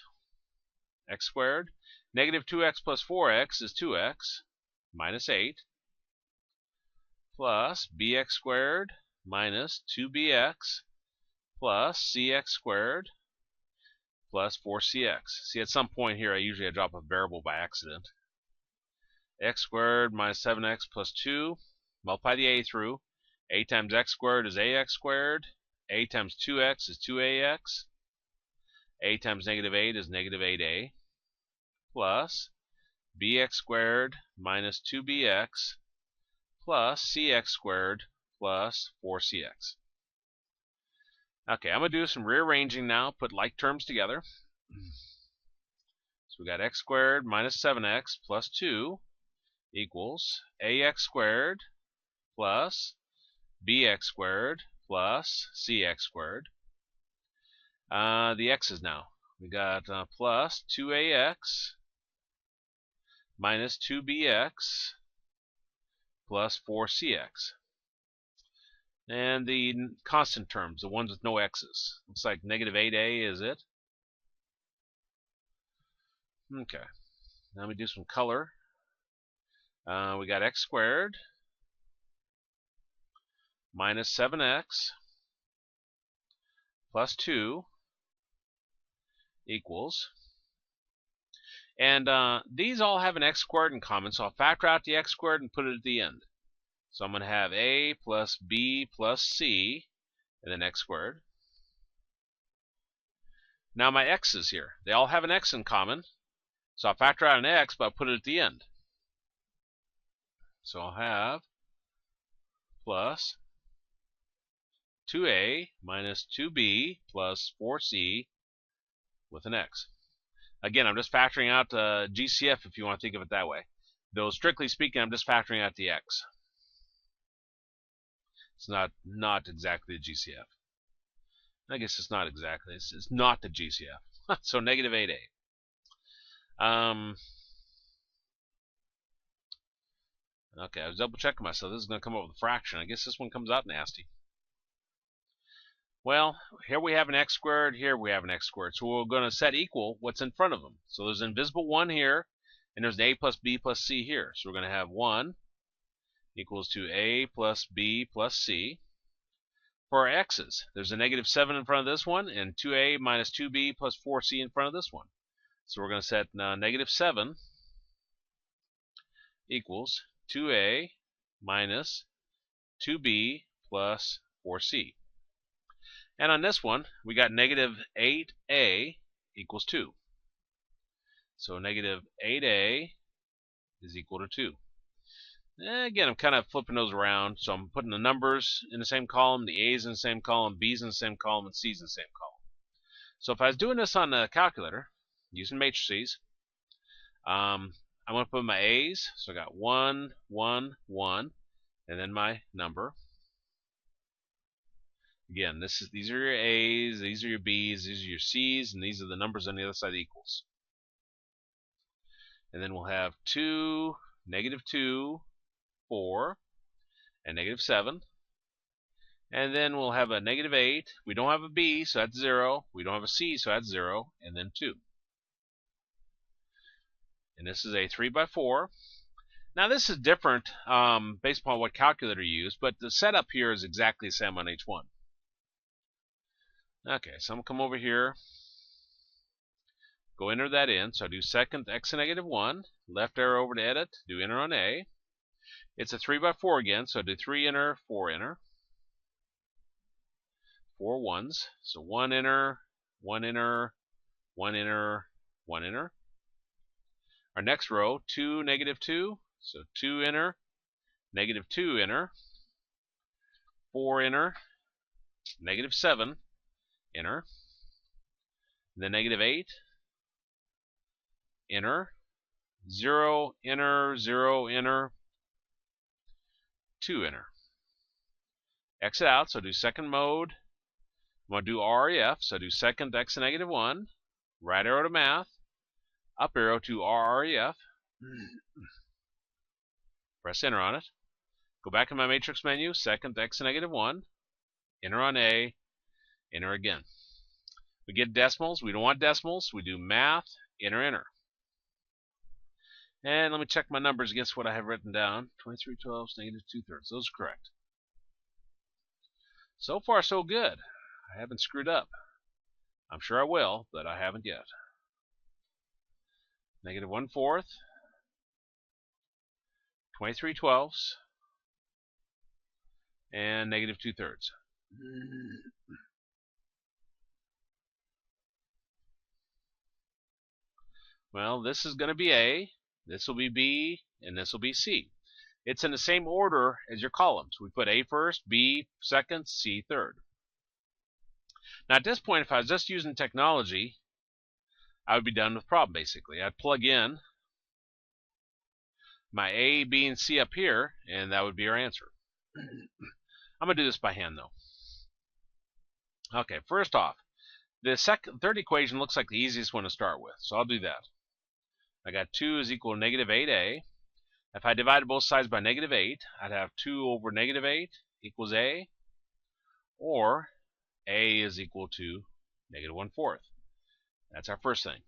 x squared. Negative 2x plus 4x is 2x minus 8 plus bx squared minus 2bx plus cx squared plus 4cx. See, at some point here, I usually drop a variable by accident. X squared minus 7x plus 2. Multiply the a through. A times x squared is ax squared. A times 2x is 2ax. A times negative 8 is negative 8a. Plus bx squared minus 2bx plus cx squared plus 4cx. Okay, I'm going to do some rearranging now, put like terms together. So we got x squared minus 7x plus 2 equals ax squared plus bx squared plus cx squared. The x's now. We got plus 2ax minus 2bx plus 4cx. And the constant terms, the ones with no x's. Looks like negative 8a is it. Okay. Now we do some color. We got x squared minus 7x plus 2 equals. And these all have an x squared in common, so I'll factor out the x squared and put it at the end. So I'm going to have a plus b plus c, and then x squared. Now my x's here. They all have an x in common, so I'll factor out an x, but I'll put it at the end. So I'll have plus 2a minus 2b plus 4c with an x. Again, I'm just factoring out GCF if you want to think of it that way. Though strictly speaking, I'm just factoring out the x. It's not exactly the GCF. I guess it's not exactly. It's not the GCF. So negative 8a. Okay, I was double checking myself. This is going to come up with a fraction. I guess this one comes out nasty. Well, here we have an x squared, here we have an x squared. So we're going to set equal what's in front of them. So there's an invisible 1 here, and there's an a plus b plus c here. So we're going to have 1 equals to a plus b plus c. For our x's, there's a negative 7 in front of this one, and 2a minus 2b plus 4c in front of this one. So we're going to set negative 7 equals 2a minus 2b plus 4c. And on this one, we got negative 8a equals 2. So negative 8a is equal to 2. And again, I'm kind of flipping those around. So I'm putting the numbers in the same column, the a's in the same column, b's in the same column, and c's in the same column. So if I was doing this on the calculator, using matrices, I'm going to put my a's. So I got 1, 1, 1, and then my number. Again, these are your A's, these are your B's, these are your C's, and these are the numbers on the other side of equals. And then we'll have 2, negative 2, 4, and negative 7. And then we'll have a negative 8. We don't have a B, so that's 0. We don't have a C, so that's 0, and then 2. And this is a 3 by 4. Now this is different based upon what calculator you use, but the setup here is exactly the same on each one. Okay, so I'm going to come over here, go enter that in. So I do second x to negative 1, left arrow over to edit, do enter on A. It's a 3 by 4 again, so I do 3 enter, 4 enter. 4 ones, so 1 enter, 1 enter, 1 enter, 1 enter. Our next row, 2, negative 2, so 2 enter, negative 2 enter, 4 enter, negative 7 enter, then negative 8 enter, 0 enter, 0 enter, 2 enter. Exit out, so do second mode. I'm going to do REF, so do second x to negative 1, right arrow to math, up arrow to RREF, press enter on it, go back in my matrix menu, second x to negative 1, enter on A, enter again. We get decimals, we don't want decimals, we do math, enter, enter. And let me check my numbers against what I have written down. 23 twelfths, negative 2/3, those are correct. So far so good. I haven't screwed up. I'm sure I will, but I haven't yet. Negative 1/4, 23 twelfths, and negative 2/3. Well, this is going to be A, this will be B, and this will be C. It's in the same order as your columns. We put A first, B second, C third. Now at this point, if I was just using technology, I would be done with the problem basically. I'd plug in my A, B, and C up here, and that would be our answer. I'm going to do this by hand though. Okay, first off, the third equation looks like the easiest one to start with, so I'll do that. I got 2 is equal to negative 8a. If I divided both sides by negative 8, I'd have 2 over negative 8 equals a, or a is equal to negative 1/4. That's our first thing.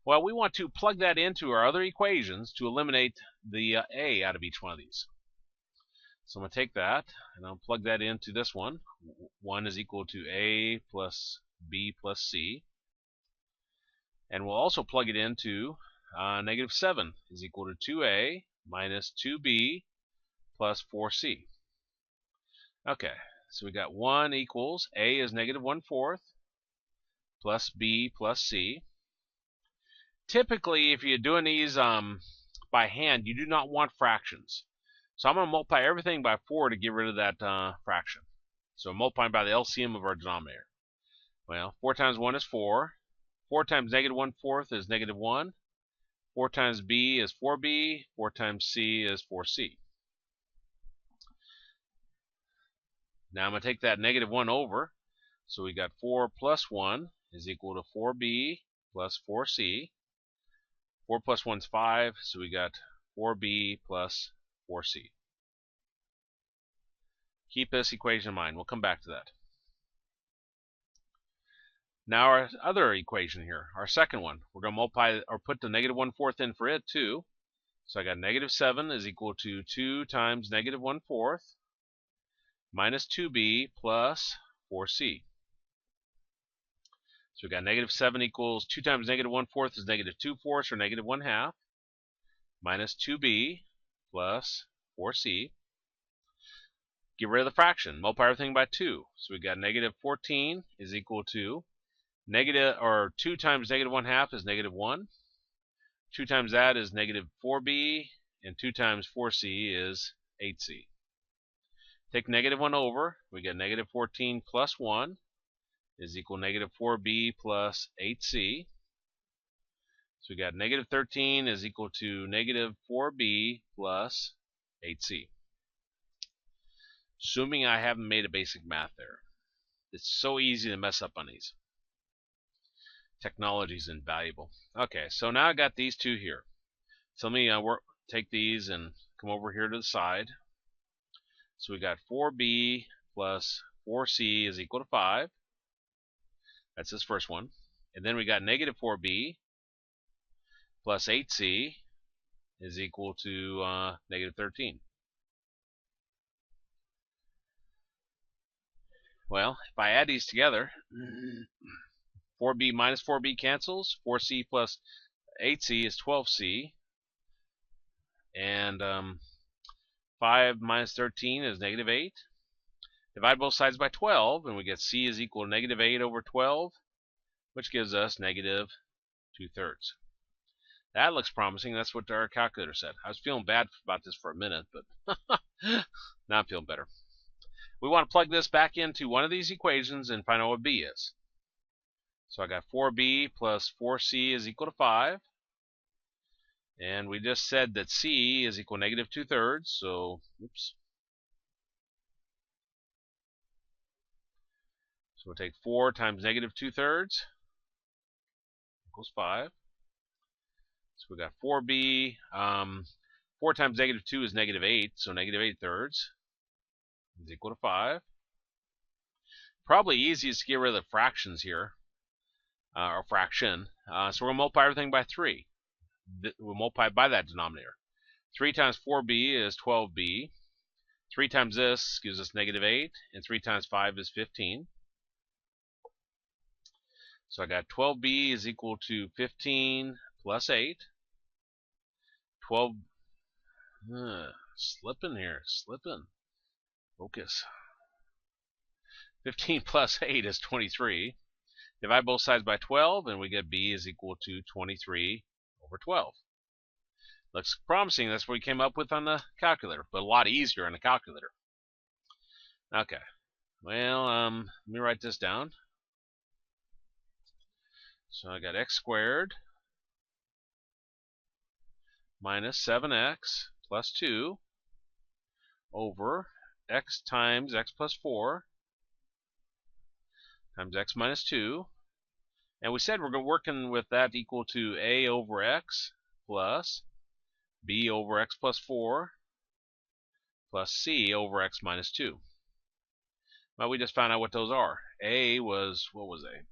Well, we want to plug that into our other equations to eliminate the a out of each one of these. So I'm going to take that and I'll plug that into this one. 1 is equal to a plus b plus c. And we'll also plug it into negative 7 is equal to 2a minus 2b plus 4c. Okay, so we got 1 equals a is negative 1/4 plus b plus c. Typically, if you're doing these by hand, you do not want fractions. So I'm going to multiply everything by 4 to get rid of that fraction. So multiplying by the LCM of our denominator. Well, 4 times 1 is 4. 4 times negative 1/4 is negative 1. 4 times b is 4b. 4 times c is 4c. Now I'm going to take that negative 1 over. So we got 4 plus 1 is equal to 4b plus 4c. 4 plus 1 is 5, so we got 4b plus 4c. Keep this equation in mind. We'll come back to that. Now our other equation here, our second one, we're going to multiply or put the negative 1/4 in for it too. So I got negative 7 is equal to 2 times negative 1/4 minus 2b plus 4c. So we got negative 7 equals 2 times negative 1/4 is negative 2/4 or negative 1/2 minus 2b plus 4c. Get rid of the fraction. Multiply everything by 2. So we got negative 14 is equal to negative, or 2 times negative 1/2 is negative 1. 2 times that is negative 4b, and 2 times 4c is 8c. Take negative 1 over. We get negative 14 plus 1 is equal to negative 4b plus 8c. So we got negative 13 is equal to negative 4b plus 8c. Assuming I haven't made a basic math there. It's so easy to mess up on these. Technology is invaluable. Okay, so now I got these two here. So let me take these and come over here to the side. So we got 4b plus 4c is equal to 5. That's this first one. And then we got negative 4b plus 8c is equal to negative 13. Well, if I add these together, 4b minus 4b cancels. 4c plus 8c is 12c. And 5 minus 13 is negative 8. Divide both sides by 12, and we get c is equal to negative 8 over 12, which gives us negative 2/3. That looks promising. That's what our calculator said. I was feeling bad about this for a minute, but now I'm feeling better. We want to plug this back into one of these equations and find out what b is. So I got 4b plus 4c is equal to 5. And we just said that c is equal to negative 2/3, so oops. So we'll take 4 times negative 2/3 equals 5. So we got 4b. 4 times negative 2 is negative 8, so negative 8/3 is equal to 5. Probably easiest to get rid of the fractions here, or fraction. So we'll multiply everything by 3. We'll multiply by that denominator. 3 times 4b is 12b. 3 times this gives us negative 8, and 3 times 5 is 15. So I got 12b is equal to 15 plus 8. 12, slipping here, slipping. Focus. 15 plus 8 is 23. Divide both sides by 12, and we get b is equal to 23 over 12. Looks promising. That's what we came up with on the calculator, but a lot easier on the calculator. Okay. Well, let me write this down. So I got x squared minus 7x plus 2 over x times x plus 4 times x minus 2. And we said we're working with that equal to a over x plus b over x plus 4 plus c over x minus 2. Well, we just found out what those are. A was, what was A?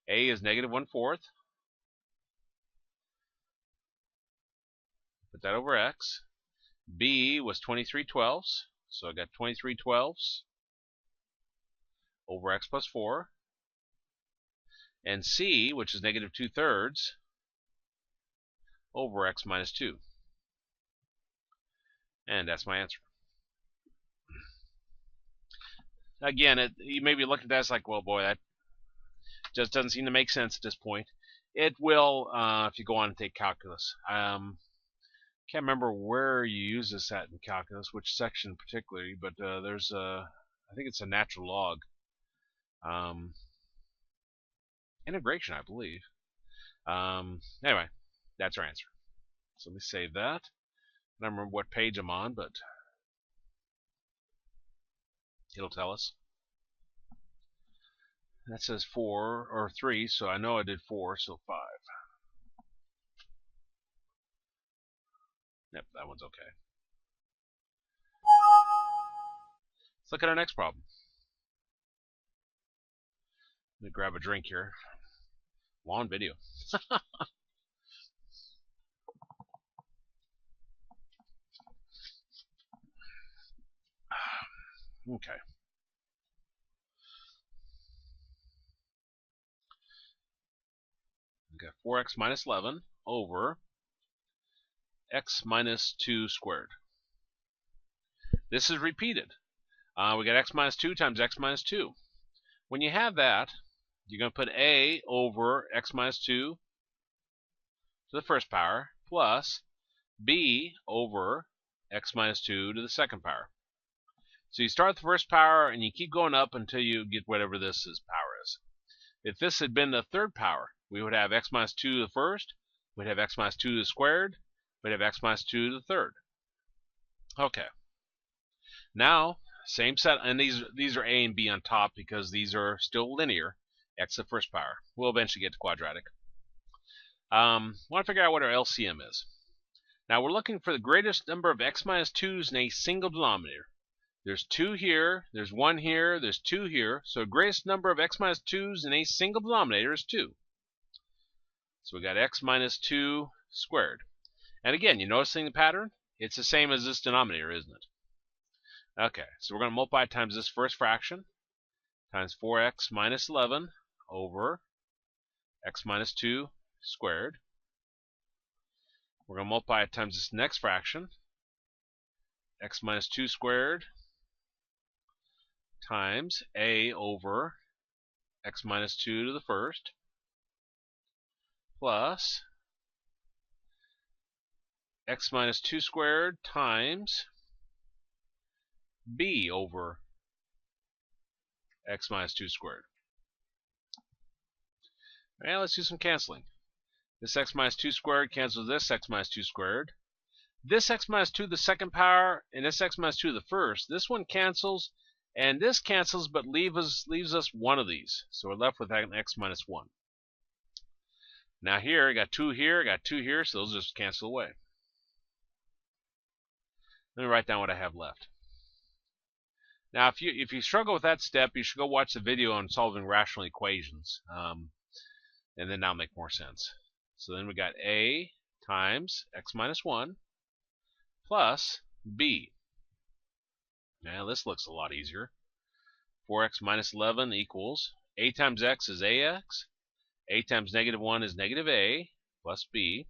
A is negative 1/4. Put that over x. B was 23/12, so I got 23/12 over x plus 4. And C, which is negative 2/3, over x minus 2. And that's my answer. Again, you may be looking at that as like, well, boy, that just doesn't seem to make sense at this point. It will if you go on and take calculus. Can't remember where you use this at in calculus, which section particularly, but there's a, I think it's a natural log integration, I believe. Anyway, that's our answer. So let me save that. I don't remember what page I'm on, but it'll tell us. That says 4 or 3, so I know I did 4, so 5. Yep, that one's okay. Let's look at our next problem. Let me grab a drink here. Long video. Okay. Okay, 4x minus 11 over x minus 2 squared. This is repeated. We got x minus 2 times x minus 2. When you have that, you're going to put a over x minus 2 to the first power plus b over x minus 2 to the second power. So you start with the first power and you keep going up until you get whatever this power is. If this had been the third power, we would have x minus 2 to the first, we'd have x minus 2 to the squared, we'd have x minus 2 to the third. Okay. Now, same set, and these are a and b on top because these are still linear. X to the first power. We'll eventually get to quadratic. Want to figure out what our LCM is. Now we're looking for the greatest number of x minus 2's in a single denominator. There's 2 here, there's 1 here, there's 2 here. So the greatest number of x minus 2's in a single denominator is 2. So we got x minus 2 squared. And again, you noticing the pattern? It's the same as this denominator, isn't it? Okay, so we're going to multiply times this first fraction times 4x minus 11 over x minus 2 squared. We're going to multiply it times this next fraction, x minus 2 squared times a over x minus 2 to the first plus x minus 2 squared times b over x minus 2 squared. Alright, let's do some canceling. This x minus 2 squared cancels this x minus 2 squared. This x minus 2 to the second power and this x minus 2 to the first. This one cancels and this cancels but leaves us one of these. So we're left with an x minus 1. Now here, I got 2 here, I got 2 here, so those just cancel away. Let me write down what I have left. Now, if you struggle with that step, you should go watch the video on solving rational equations, and then that'll make more sense. So then we got a times x minus 1 plus b. Now this looks a lot easier. 4x minus 11 equals a times x is ax, a times negative 1 is negative a plus b.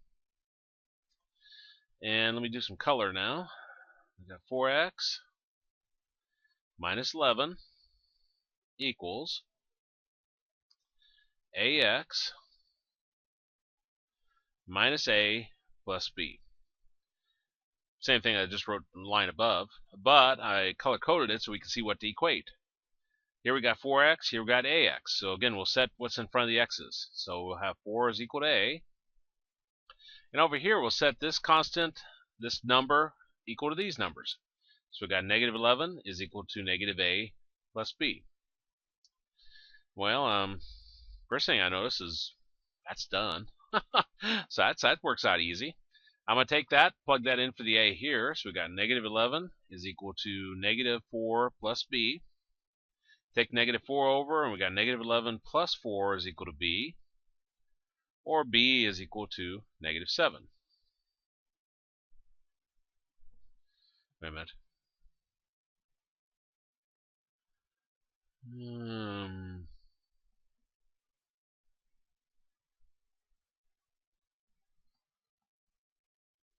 And let me do some color now. We got 4x minus 11 equals ax minus a plus b. Same thing I just wrote in the line above, but I color-coded it so we can see what to equate. Here we got 4x, here we got ax. So again, we'll set what's in front of the x's. So we'll have 4 is equal to a. And over here, we'll set this constant, this number, equal to these numbers. So we got negative 11 is equal to negative a plus b. Well, first thing I notice is that's done. So that works out easy. I'm going to take that, plug that in for the a here. So we got negative 11 is equal to negative 4 plus b. Take negative 4 over, and we got negative 11 plus 4 is equal to b. Or b is equal to negative 7. Wait a minute.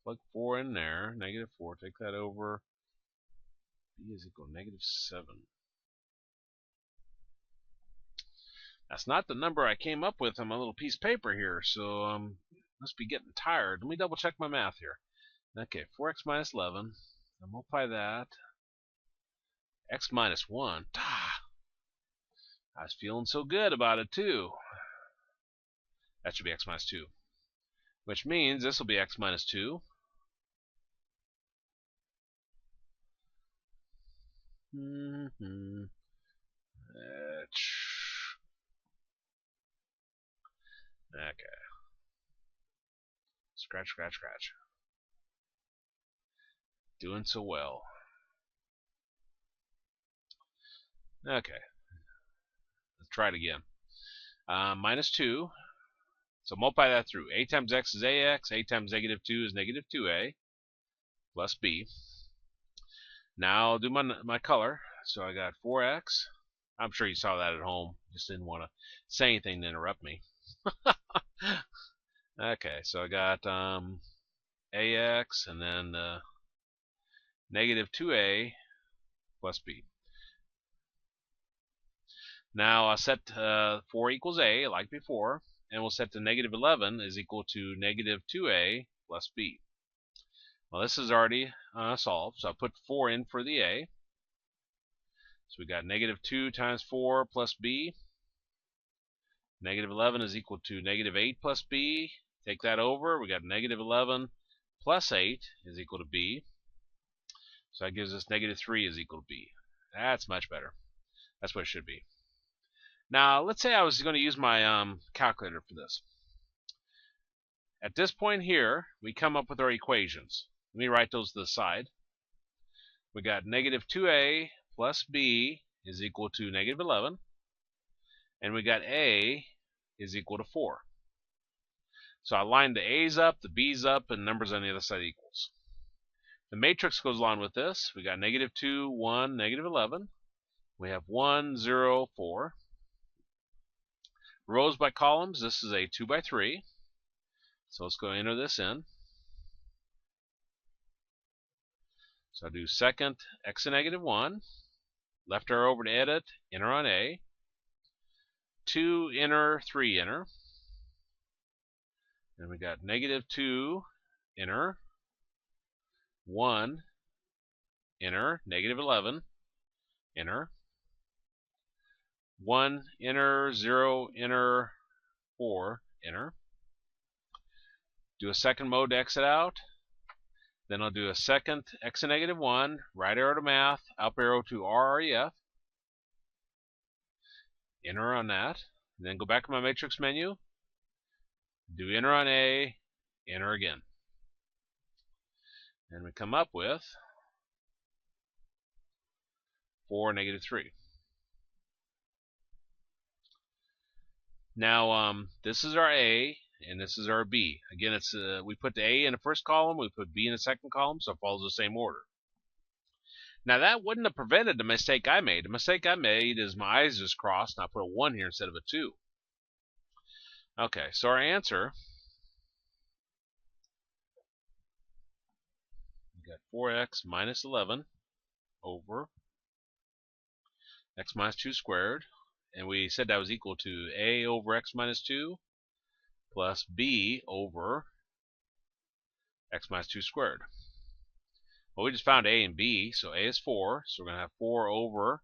Plug 4 in there. Negative 4. Take that over. B is equal to negative 7. That's not the number I came up with on my little piece of paper here, so must be getting tired. Let me double check my math here. Okay, 4x minus 11. I'll multiply that. X minus 1. I was feeling so good about it, too. That should be x minus 2. Which means this will be x minus 2. Okay. Scratch, scratch, scratch. Doing so well. Okay. Let's try it again. Minus 2. So multiply that through. A times x is ax. A times negative 2 is negative 2a. Plus b. Now I'll do my color. So I got 4x. I'm sure you saw that at home. Just didn't want to say anything to interrupt me. Okay, so I got ax and then negative 2a plus b. Now I'll set 4 equals a, like before, and we'll set to negative 11 is equal to negative 2a plus b. Well, this is already solved, so I'll put 4 in for the a. So we got negative 2 times 4 plus b. Negative 11 is equal to negative 8 plus b. Take that over. We got negative 11 plus 8 is equal to b. So that gives us negative 3 is equal to b. That's much better. That's what it should be. Now, let's say I was going to use my calculator for this. At this point here, we come up with our equations. Let me write those to the side. We got negative 2a plus b is equal to negative 11. And we got a is equal to 4. So I lined the a's up, the b's up, and numbers on the other side equals. The matrix goes along with this. We got negative 2, 1, negative 11. We have 1, 0, 4. Rows by columns, this is a 2 by 3. So let's go enter this in. So I'll do second x and negative 1. Left arrow over to edit, enter on A. 2 enter, 3 enter. And we got negative 2 enter, 1 enter, negative 11 enter, 1 enter, 0 enter, 4 enter. Do a second mode to exit out. Then I'll do a second x and negative 1, right arrow to math, up arrow to RREF. Enter on that. And then go back to my matrix menu. Do enter on A, enter again. And we come up with 4, negative 3. Now, this is our A, and this is our B. Again, it's we put the A in the first column, we put B in the second column, so it follows the same order. Now, that wouldn't have prevented the mistake I made. The mistake I made is my I's just crossed, and I put a 1 here instead of a 2. Okay, so our answer, we got 4x minus 11 over x minus 2 squared. And we said that was equal to a over x minus 2 plus b over x minus 2 squared. Well, we just found a and b, so a is 4, so we're going to have 4 over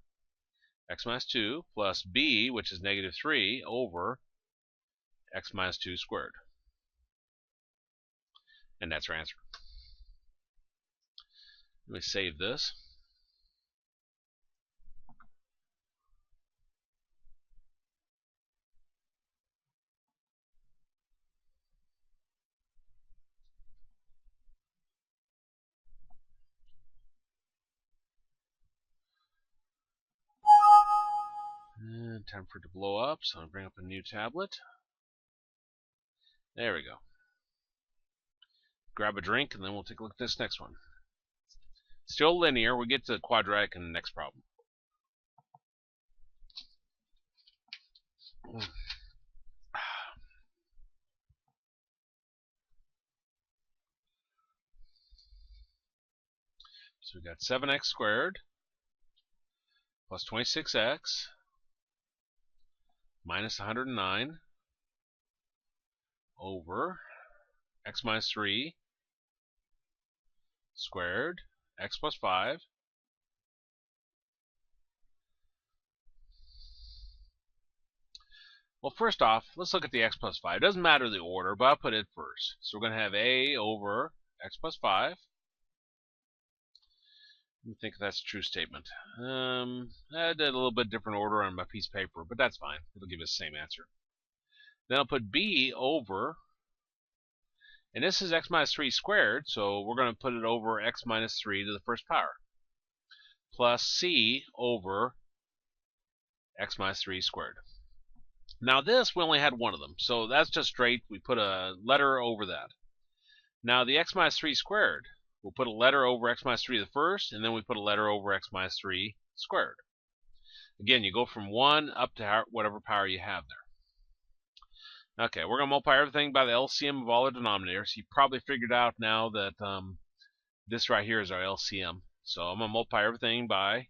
x minus 2 plus b, which is negative 3, over x minus 2 squared. And that's our answer. Let me save this. And time for it to blow up, so I'll bring up a new tablet. There we go. Grab a drink, and then we'll take a look at this next one. Still linear. We get to the quadratic in the next problem. So we got 7x squared plus 26x minus 109 over x minus 3 squared, x plus 5. Well, first off, let's look at the x plus 5. It doesn't matter the order, but I'll put it first. So we're going to have a over x plus 5. Let me think if that's a true statement. I did a little bit different order on my piece of paper, but that's fine. It'll give us the same answer. Then I'll put b over, and this is x minus 3 squared, so we're going to put it over x minus 3 to the first power, plus c over x minus 3 squared. Now this, we only had one of them, so that's just straight. We put a letter over that. Now the x minus 3 squared, we'll put a letter over x minus 3 to the first, and then we put a letter over x minus 3 squared. Again, you go from 1 up to whatever power you have there. Okay, we're going to multiply everything by the LCM of all the denominators. You probably figured out now that this right here is our LCM. So I'm going to multiply everything by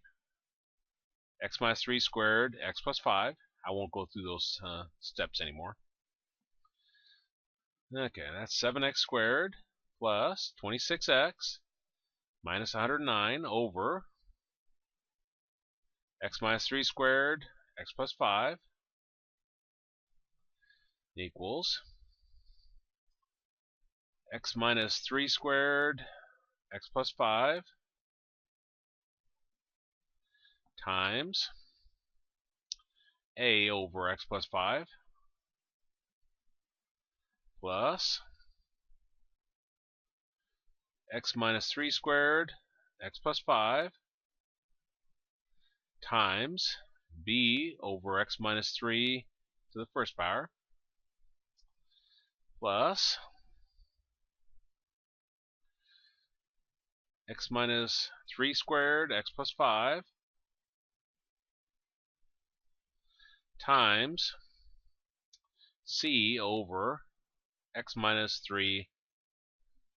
x minus 3 squared, x plus 5. I won't go through those steps anymore. Okay, that's 7x squared plus 26x minus 109 over x minus 3 squared, x plus 5 equals x minus 3 squared, x plus 5 times a over x plus 5 plus x minus 3 squared, x plus 5 times b over x minus 3 to the first power plus x minus 3 squared, x plus 5 times c over x minus 3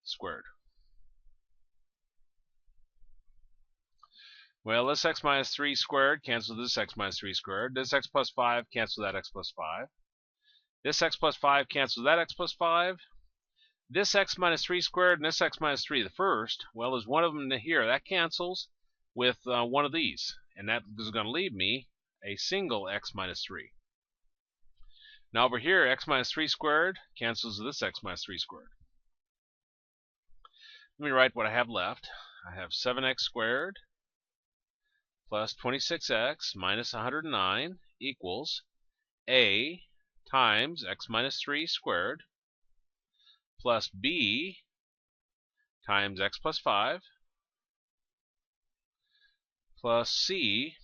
squared. Well, this x minus 3 squared cancels this x minus 3 squared. This x plus 5 cancels that x plus 5. This x plus 5 cancels that x plus 5. This x minus 3 squared and this x minus 3 the first, well, there's one of them here. That cancels with one of these. And that is going to leave me a single x minus 3. Now over here, x minus 3 squared cancels this x minus 3 squared. Let me write what I have left. I have 7x squared plus 26x minus 109 equals a times x minus 3 squared plus b times x plus 5 plus c.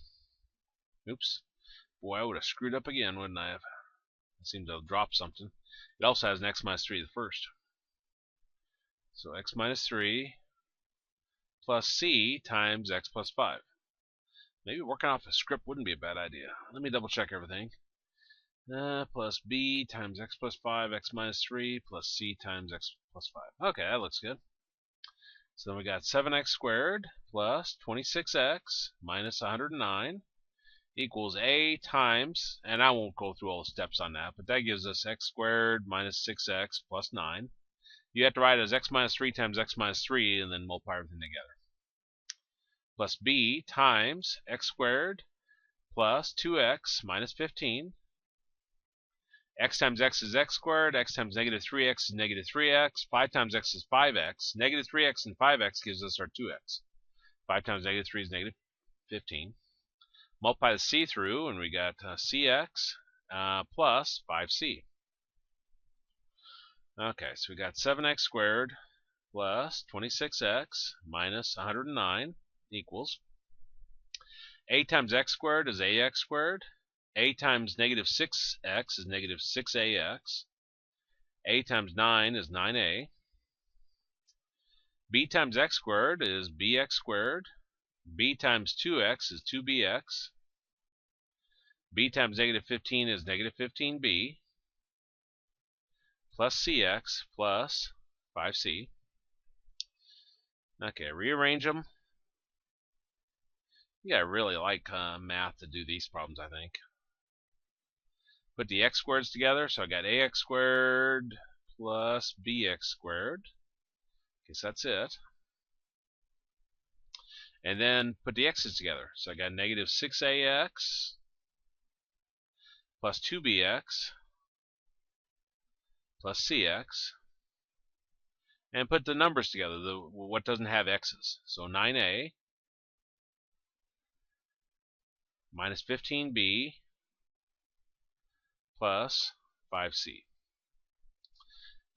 Oops. Boy, I would have screwed up again, wouldn't I have? I seem to have dropped something. It also has an x minus 3 the first. So x minus 3 plus c times x plus 5. Maybe working off a script wouldn't be a bad idea. Let me double check everything. Plus b times x plus 5, x minus 3, plus c times x plus 5. Okay, that looks good. So then we got 7x squared plus 26x minus 109 equals a times, and I won't go through all the steps on that, but that gives us x squared minus 6x plus 9. You have to write it as x minus 3 times x minus 3 and then multiply everything together. Plus b times x squared plus 2x minus 15. X times x is x squared, x times negative 3x is negative 3x, 5 times x is 5x, negative 3x and 5x gives us our 2x. 5 times negative 3 is negative 15. Multiply the c through, and we got cx plus 5c. Okay, so we got 7x squared plus 26x minus 109 equals a times x squared is ax squared. A times negative 6x is negative 6ax. A times 9 is 9a. b times x squared is bx squared. b times 2x is 2bx. b times negative 15 is negative 15b. Plus cx plus 5c. Okay, rearrange them. Yeah, I really like math to do these problems, I think. Put the x squareds together, so I got ax squared plus bx squared. Okay, so that's it. And then put the x's together. So I got negative 6ax plus 2bx plus cx. And put the numbers together, what doesn't have x's. So 9a minus 15b plus 5c.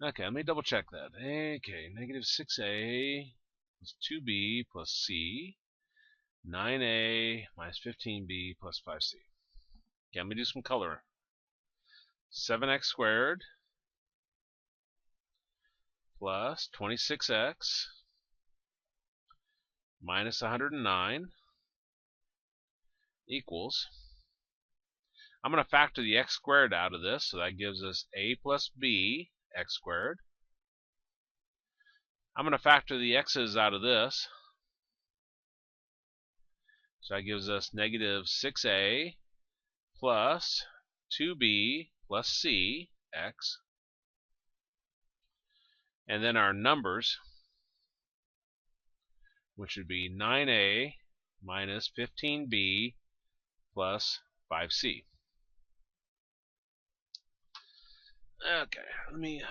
Okay, let me double check that. Okay, negative 6a plus 2b plus c, 9a minus 15b plus 5c. Okay, let me do some color. 7x squared plus 26x minus 109 equals, I'm going to factor the x squared out of this, so that gives us a plus b x squared. I'm going to factor the x's out of this, so that gives us negative 6a plus 2b plus c x. And then our numbers, which would be 9a minus 15b plus 5c. Okay, let me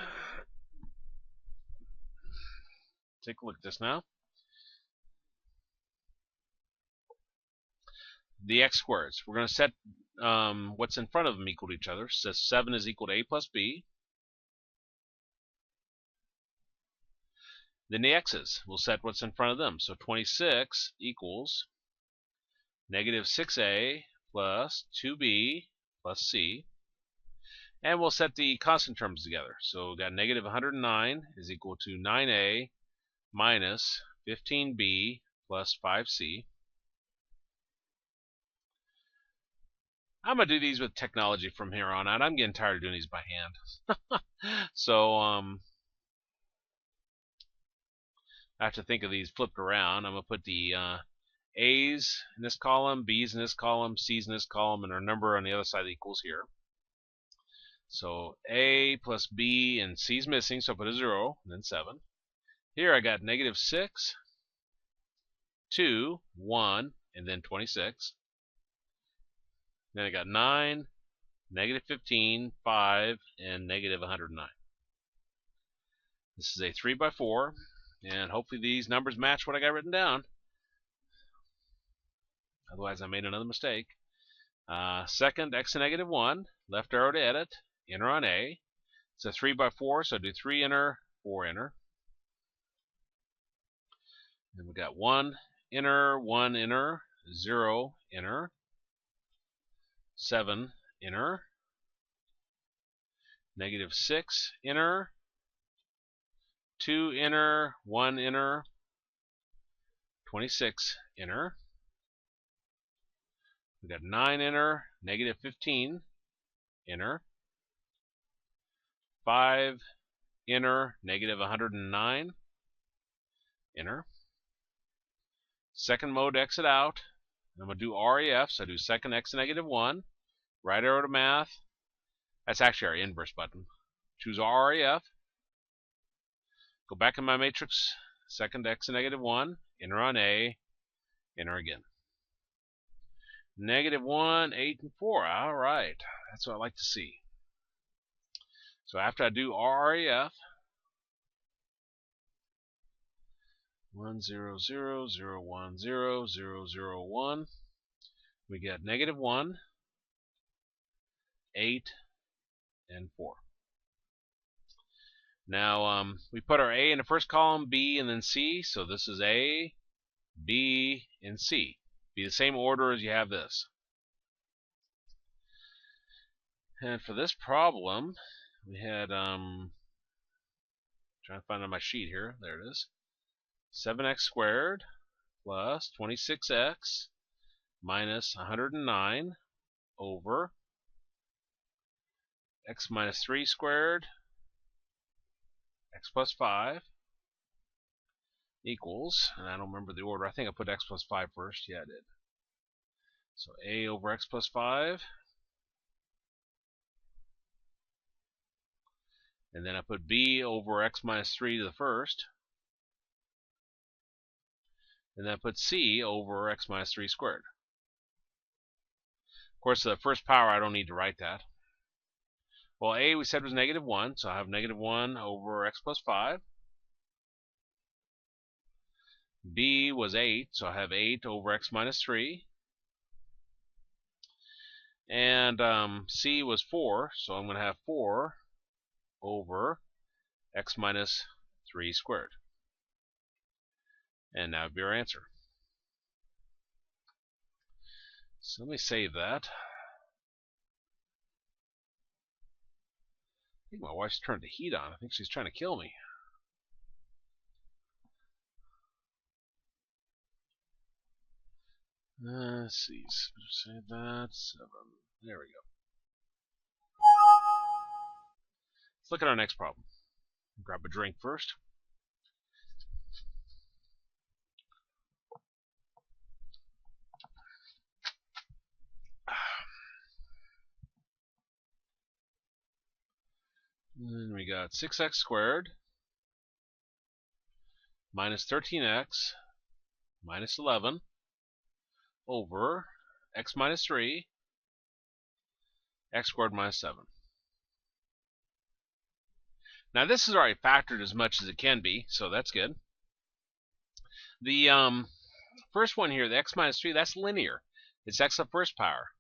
take a look at this now. The x squareds, we're going to set what's in front of them equal to each other. So 7 is equal to a plus b. Then the x's, we'll set what's in front of them. So 26 equals negative 6a plus 2b plus c. And we'll set the constant terms together. So we've got negative 109 is equal to 9a minus 15b plus 5c. I'm going to do these with technology from here on out. I'm getting tired of doing these by hand. So I have to think of these flipped around. I'm going to put the A's in this column, B's in this column, C's in this column, and our number on the other side equals here. So A plus B and C's missing, so I put a 0, and then 7. Here I got negative 6, 2, 1, and then 26. Then I got 9, negative 15, 5, and negative 109. This is a 3 by 4, and hopefully these numbers match what I got written down. Otherwise I made another mistake. Second, x to negative 1, left arrow to edit, enter on A. It's a 3 by 4, so do 3 enter, 4 enter. Then we got 1 enter, 1 enter, 0 enter, 7 enter, negative 6 enter, 2 enter, 1 enter, 26 enter. We got 9 enter, negative 15 enter, 5 enter, negative 109 enter. Second mode, exit out. I'm going to do REF, so I do second x to negative 1. Right arrow to math. That's actually our inverse button. Choose REF. Go back in my matrix, second x to negative 1. Enter on A. Enter again. Negative 1, 8, and 4. All right. That's what I like to see. So after I do REF, 1, 0, 0, 0, 1, 0, 0, 0, 1, we get negative 1, 8, and 4. Now we put our A in the first column, B, and then C. So this is A, B, and C. Be the same order as you have this. And for this problem, we had trying to find on my sheet here. There it is. 7x squared plus 26x minus 109 over x minus 3 squared, x plus 5 equals, and I don't remember the order, I think I put x plus 5 first, yeah I did. So a over x plus 5, and then I put b over x minus 3 to the first, and then I put c over x minus 3 squared. Of course, the first power, I don't need to write that. Well, a we said was negative 1, so I have negative 1 over x plus 5. B was 8, so I have 8 over x minus 3. And C was 4, so I'm going to have 4 over x minus 3 squared. And that would be our answer. So let me save that. I think my wife's turned the heat on. I think she's trying to kill me. Let's see. Save that. 7. There we go. Let's look at our next problem. Grab a drink first. And we got 6x squared minus 13x minus 11 over x minus 3, x squared minus 7. Now this is already factored as much as it can be, so that's good. The first one here, the x minus 3, that's linear. It's x to the first power.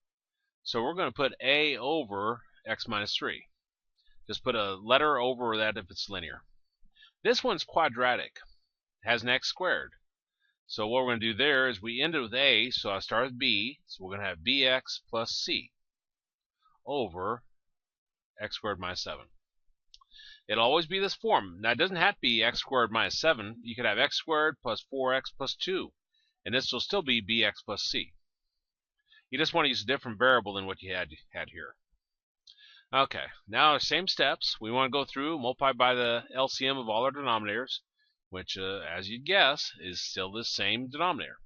So we're going to put a over x minus 3. Just put a letter over that if it's linear. This one's quadratic. It has an x squared. So what we're going to do there is we end it with a, so I start with b. So we're going to have bx plus c over x squared minus 7. It'll always be this form. Now, it doesn't have to be x squared minus 7. You could have x squared plus 4x plus 2. And this will still be bx plus c. You just want to use a different variable than what you had here. Okay, now same steps. We want to go through, multiply by the LCM of all our denominators, which, as you'd guess, is still the same denominator.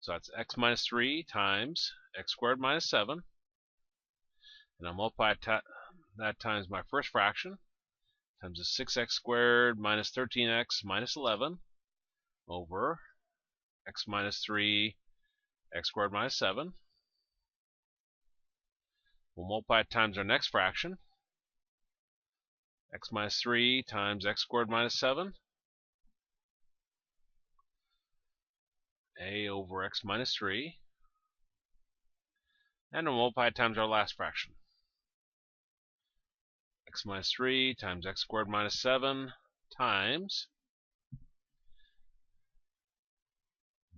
So that's x minus 3 times x squared minus 7. And I'll multiply that times my first fraction, times the 6x squared minus 13x minus 11 over x minus 3, x squared minus 7. We'll multiply it times our next fraction, x minus 3 times x squared minus 7, a over x minus 3, and we'll multiply it times our last fraction, x minus 3 times x squared minus 7 times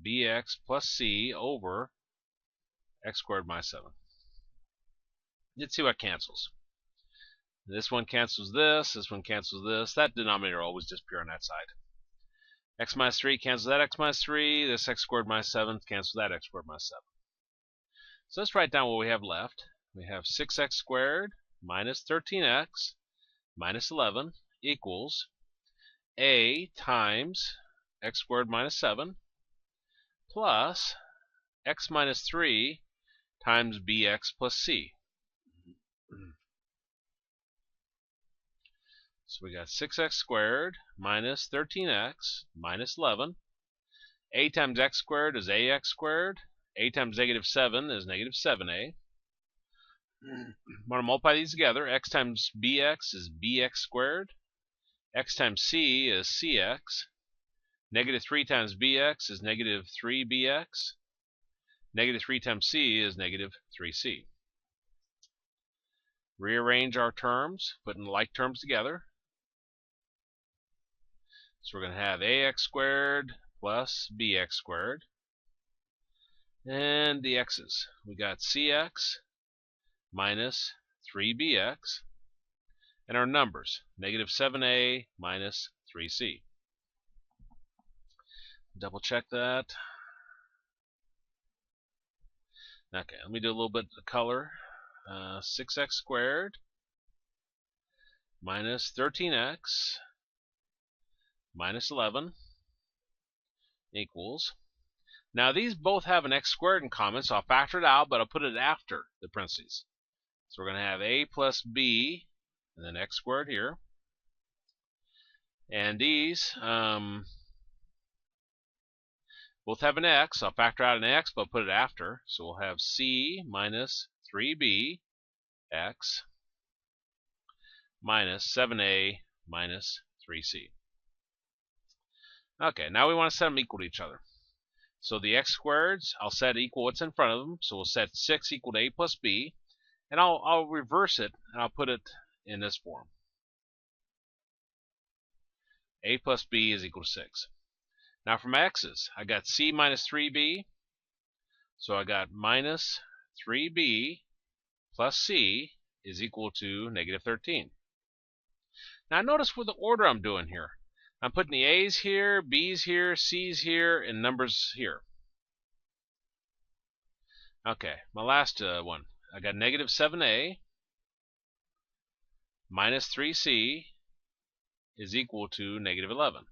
bx plus c over x squared minus 7. Let's see what cancels. This one cancels this one cancels this. That denominator will always disappear on that side. X minus 3 cancels that x minus 3. This x squared minus 7 cancels that x squared minus 7. So let's write down what we have left. We have 6x squared minus 13x minus 11 equals a times x squared minus 7 plus x minus 3 times bx plus c. So we got 6x squared minus 13x minus 11. A times x squared is ax squared. A times negative 7 is negative 7a. I'm going to multiply these together. X times bx is bx squared. X times c is cx. Negative 3 times bx is negative 3bx. Negative 3 times c is negative 3c. Rearrange our terms, putting like terms together. So we're going to have ax squared plus bx squared. And the x's. We got cx minus 3bx. And our numbers, negative 7a minus 3c. double check that. Okay, let me do a little bit of color. 6x squared minus 13x minus 11 equals. Now these both have an x squared in common, so I'll factor it out, but I'll put it after the parentheses. So we're going to have a plus b, and then x squared here. And these both have an x. I'll factor out an x, but put it after. So we'll have c minus 3b x minus 7a minus 3c. Okay, now we want to set them equal to each other. So the x squareds, I'll set equal what's in front of them. So we'll set 6 equal to a plus b. And I'll reverse it, and I'll put it in this form. A plus b is equal to 6. Now for my x's, I got c minus 3b. So I got minus 3b plus c is equal to negative 13. Now notice what the order I'm doing here. I'm putting the a's here, b's here, c's here, and numbers here. Okay, my last one. I got negative 7a minus 3c is equal to negative 11.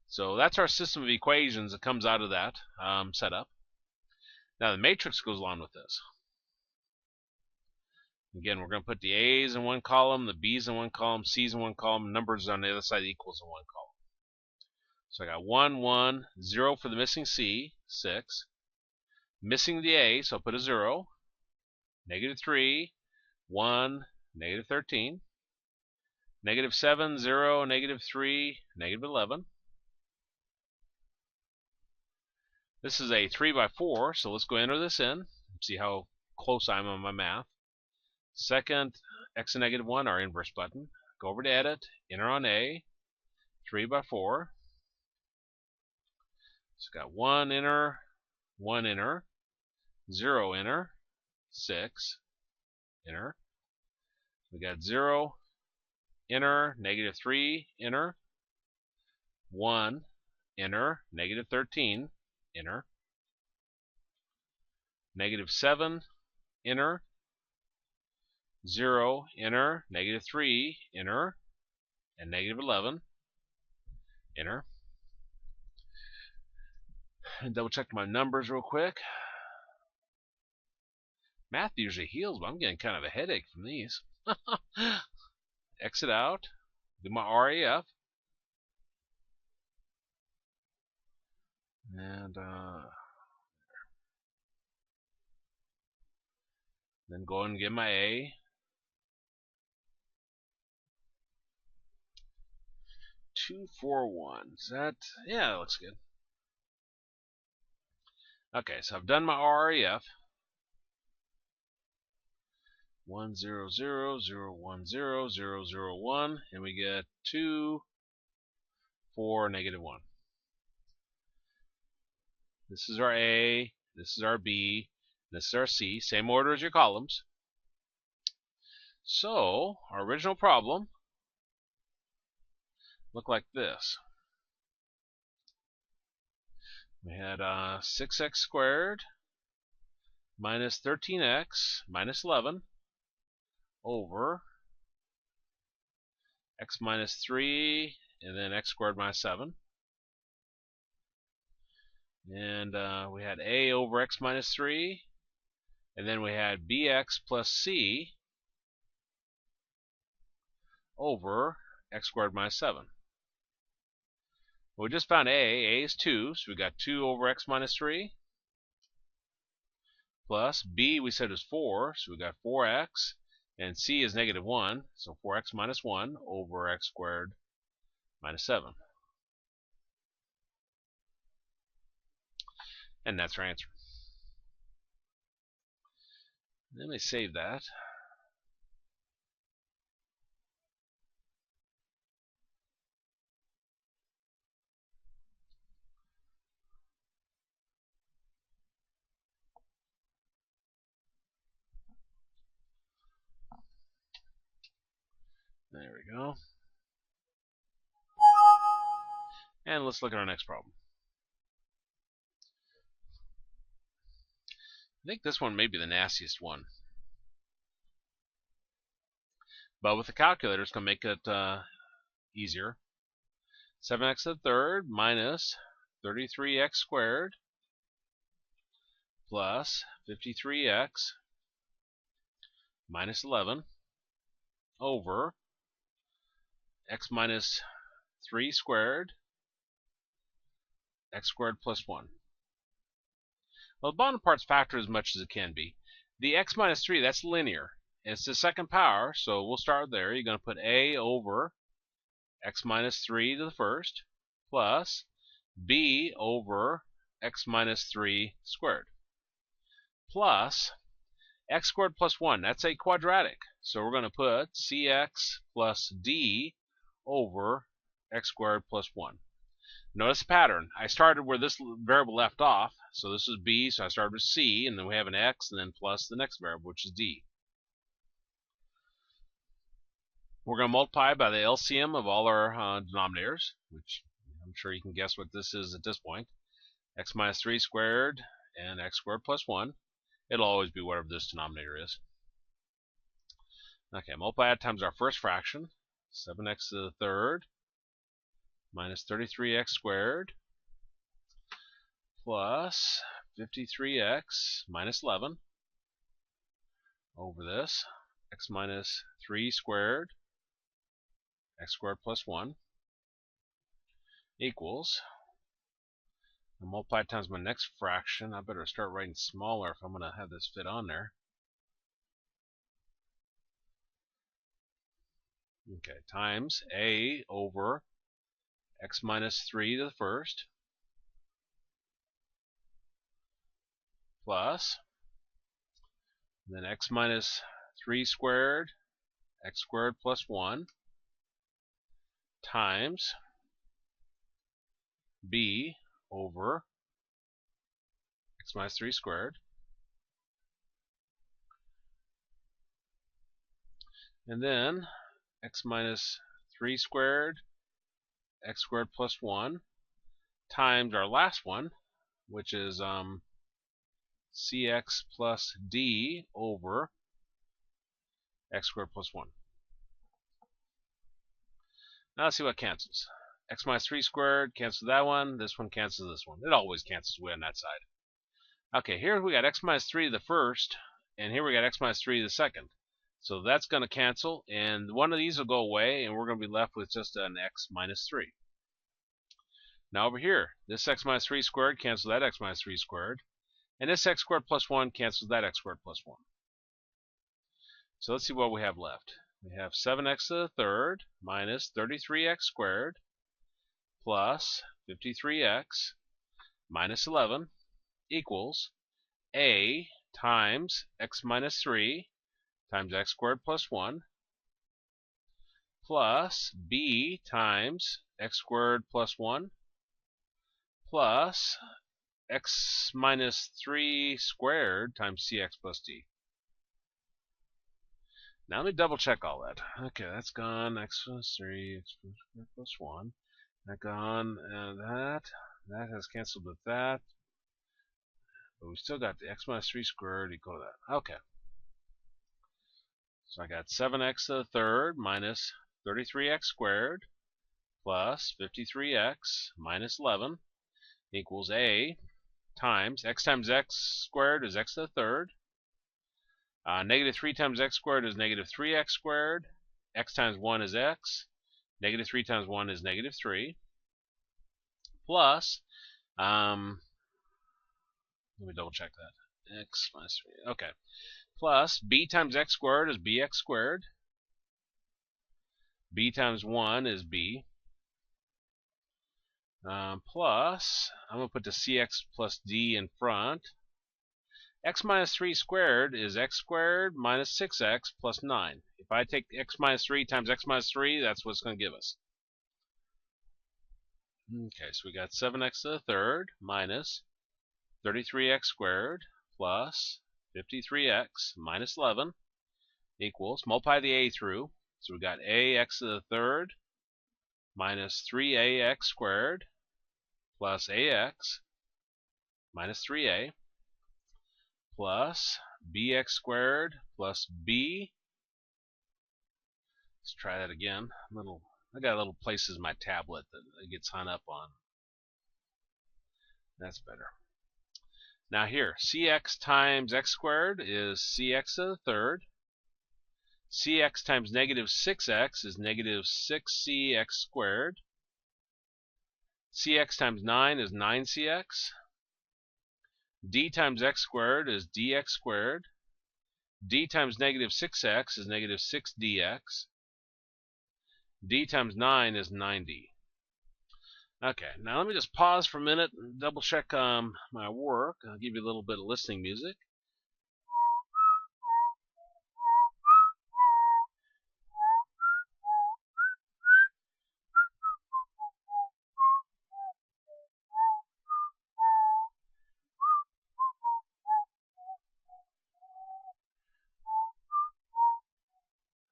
So that's our system of equations that comes out of that setup. Now the matrix goes along with this. Again, we're going to put the a's in one column, the b's in one column, c's in one column, numbers on the other side equals in one column. So I got 1, 1, 0 for the missing c, 6. Missing the a, so I'll put a 0. Negative 3, 1, negative 13. Negative 7, 0, negative 3, negative 11. This is a 3 by 4, so let's go enter this in. See how close I am on my math. Second, x and negative 1, our inverse button. Go over to edit, enter on a, 3 by 4. So got 1 enter, 1 enter, 0 enter, 6 enter. We got 0 enter, negative 3 enter, 1 enter, negative 13 enter, negative 7 enter, 0 enter, negative 3 enter, and negative 11 enter. And double check my numbers real quick. Math usually heals, but I'm getting kind of a headache from these. Exit out, do my RAF, and then go and get my A. 241. Is that? Yeah, that looks good. Okay, so I've done my RAF. 100,010,001, and we get 2, 4, negative 1. This is our A, this is our B, this is our C. Same order as your columns. So, our original problem looked like this. We had 6x squared minus 13x minus 11 over x minus 3 and then x squared minus 7. And we had a over x minus 3, and then we had bx plus c over x squared minus 7. Well, we just found a is 2, so we got 2 over x minus 3, plus b we said is 4, so we got 4x, and c is negative 1, so 4x minus 1 over x squared minus 7. And that's our answer. Let me save that. There we go. And let's look at our next problem. I think this one may be the nastiest one. But with the calculator, it's going to make it easier. 7x to the third minus 33x squared plus 53x minus 11 over x minus 3 squared, x squared plus 1. Well, the bottom part's factored as much as it can be. The x minus 3, that's linear. It's the second power, so we'll start there. You're going to put a over x minus 3 to the first plus b over x minus 3 squared plus x squared plus 1. That's a quadratic. So we're going to put cx plus d over x squared plus 1. Notice the pattern. I started where this variable left off. So this is b, so I started with c, and then we have an x, and then plus the next variable, which is d. We're going to multiply by the LCM of all our denominators, which I'm sure you can guess what this is at this point. X minus 3 squared and x squared plus 1. It'll always be whatever this denominator is. Okay, multiply that times our first fraction, 7x to the third minus 33x squared plus 53x minus 11 over this, x minus 3 squared, x squared plus 1 equals, and multiply times my next fraction. I better start writing smaller if I'm going to have this fit on there. Okay, times a over x minus 3 to the first plus, then x minus 3 squared, x squared plus 1 times b over x minus 3 squared, and then x minus 3 squared, x squared plus 1 times our last one, which is cx plus d over x squared plus 1. Now let's see what cancels. X minus 3 squared cancels that one. This one cancels this one. It always cancels away on that side. Okay, here we got x minus 3 to the first, and here we got x minus 3 to the second. So that's going to cancel, and one of these will go away, and we're going to be left with just an x minus 3. Now over here, this x minus 3 squared cancels that x minus 3 squared, and this x squared plus 1 cancels that x squared plus 1. So let's see what we have left. We have 7x to the third minus 33x squared plus 53x minus 11 equals a times x minus 3 times x squared plus 1 plus b times x squared plus 1 plus x minus 3 squared times cx plus d. Now let me double check all that. Okay, that's gone. X plus 3, x plus 1. That gone, and that has canceled with that. But we still got the x minus 3 squared equal to that. Okay. So I got 7x to the third minus 33x squared plus 53x minus 11 equals a times x squared is x to the third. Negative 3 times x squared is negative 3x squared. X times 1 is x. Negative 3 times 1 is negative 3. Plus, let me double check that. X minus 3. Okay. Plus, b times x squared is bx squared. B times 1 is b. Plus, I'm going to put the cx plus d in front. X minus 3 squared is x squared minus 6x plus 9. If I take x minus 3 times x minus 3, that's what it's going to give us. Okay, so we got 7x to the third minus 33x squared plus 53x minus 11 equals, multiply the a through, so we got ax to the third minus 3ax squared plus ax minus 3a plus bx squared plus b. Let's try that again. I got little places in my tablet that it gets hung up on. That's better. Now here, cx times x squared is cx to the third. Cx times negative 6x is negative 6cx squared. Cx times 9 is 9cx. D times x squared is dx squared. D times negative 6x is negative 6dx. D times 9 is 9d. Okay, now let me just pause for a minute and double check my work. I'll give you a little bit of listening music.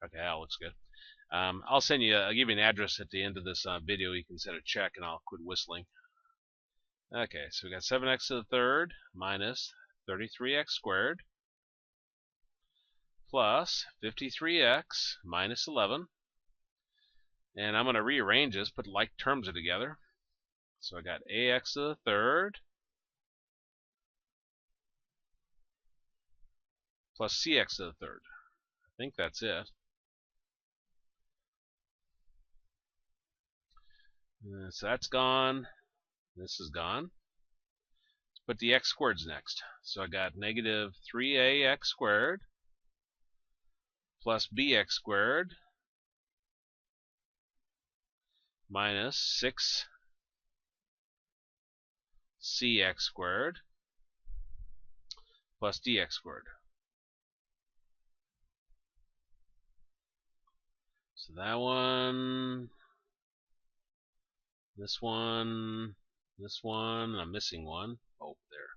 Okay, that looks good. I'll give you an address at the end of this video. You can set a check and I'll quit whistling. Okay, so we got 7x to the third minus 33x squared plus 53x minus 11. And I'm going to rearrange this, put like terms together. So I got ax to the third plus cx to the third. I think that's it. So that's gone. This is gone. Let's put the x squareds next. So I got negative 3ax squared plus bx squared minus 6cx squared plus dx squared. So that one, this one, and I'm missing one. Oh, there.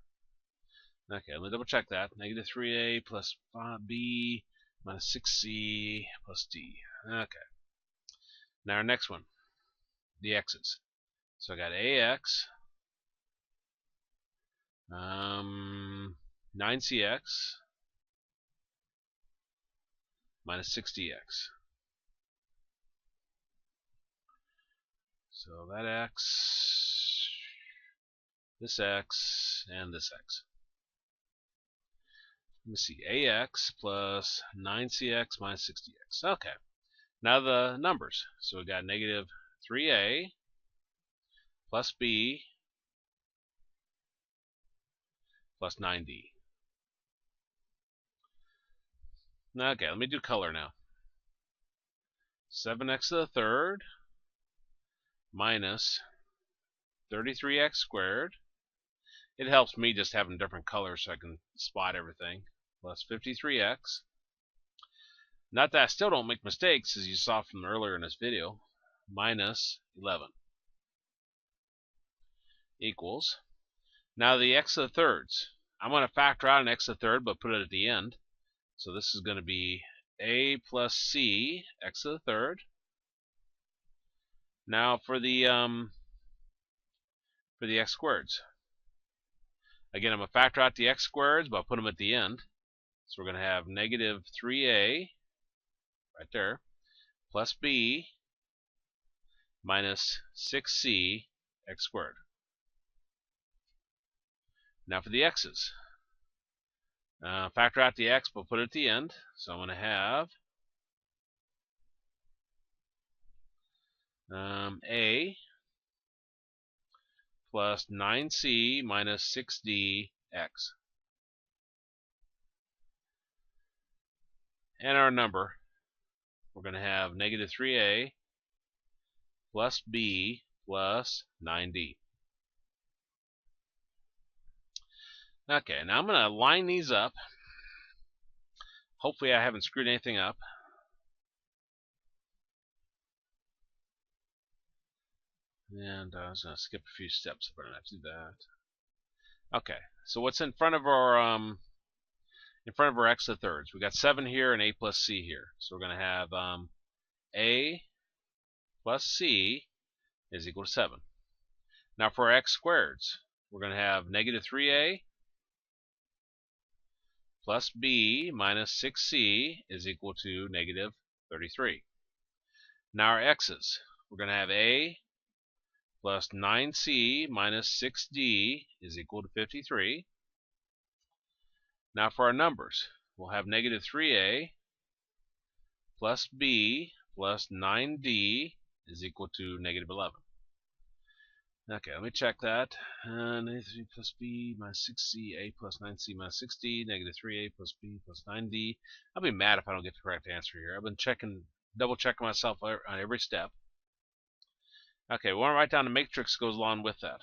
Okay, let me double check that. Negative 3a plus 5b minus 6c plus d. Okay. Now our next one, the x's. So I got ax, 9cx minus 6dx. So that x, this x, and this x. Let me see, ax plus 9cx minus 6dx. Okay, now the numbers. So we got negative 3a plus b plus 9d. Okay, let me do color now. 7x to the third minus 33x squared. It helps me just having different colors so I can spot everything. Plus 53x. Not that I still don't make mistakes, as you saw from earlier in this video. Minus 11 equals. Now the x to the thirds. I'm going to factor out an x to the third, but put it at the end. So this is going to be a plus c x to the third. Now for the x squareds. Again, I'm going to factor out the x squareds, but I'll put them at the end. So we're going to have negative 3a right there plus b minus 6c x squared. Now for the x's. Factor out the x, but put it at the end. So I'm going to have a plus 9c minus 6dx. And our number, we're going to have negative 3a plus b plus 9d. Okay, now I'm going to line these up. Hopefully I haven't screwed anything up. And I was going to skip a few steps if I don't have to do that. Okay, so what's in front of our x to the thirds? We got 7 here and a plus c here. So we're going to have a plus c is equal to 7. Now for our x squareds, we're going to have negative 3a plus b minus 6c is equal to negative 33. Now our x's, we're going to have a plus 9c minus 6d is equal to 53. Now for our numbers, we'll have negative 3a plus b plus 9d is equal to negative 11. Okay, let me check that. Negative 3 plus b minus 6c, a plus 9c minus 6d, negative 3a plus b plus 9d. I'll be mad if I don't get the correct answer here. I've been double checking myself on every step. Okay, we want to write down the matrix that goes along with that.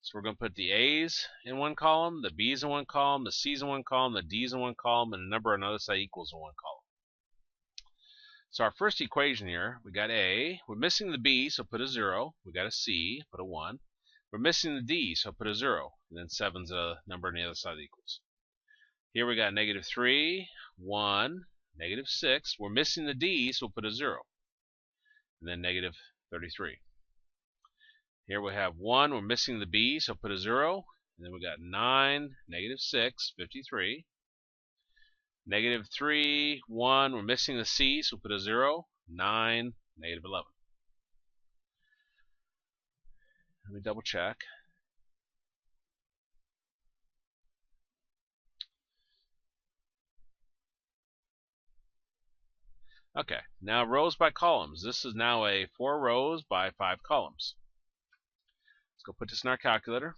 So we're going to put the a's in one column, the b's in one column, the c's in one column, the d's in one column, and the number on the other side equals in one column. So our first equation here, we got a. We're missing the b, so put a 0. We got a c, put a 1. We're missing the d, so put a 0. And then 7's a number on the other side of the equals. Here we got negative 3, 1, negative 6. We're missing the d, so we'll put a 0. And then negative 33. Here we have 1. We're missing the b, so put a 0. And then we got 9, negative 6, 53. Negative 3, 1, we're missing the c, so we'll put a 0, 9, negative 11. Let me double check. Okay, now rows by columns. This is now a 4 rows by 5 columns. Let's go put this in our calculator.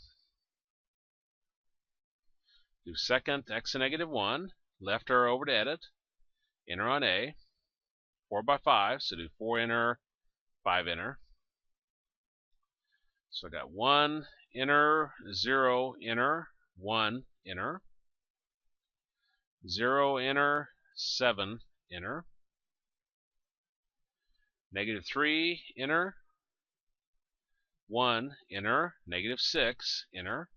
Do second x to negative 1. Left arrow over to edit. Enter on A. 4 by 5, so do 4 enter, 5 enter. So I got 1 enter, 0 enter, 1 enter, 0 enter, 7 enter, negative 3 enter, 1 enter, negative 6 enter,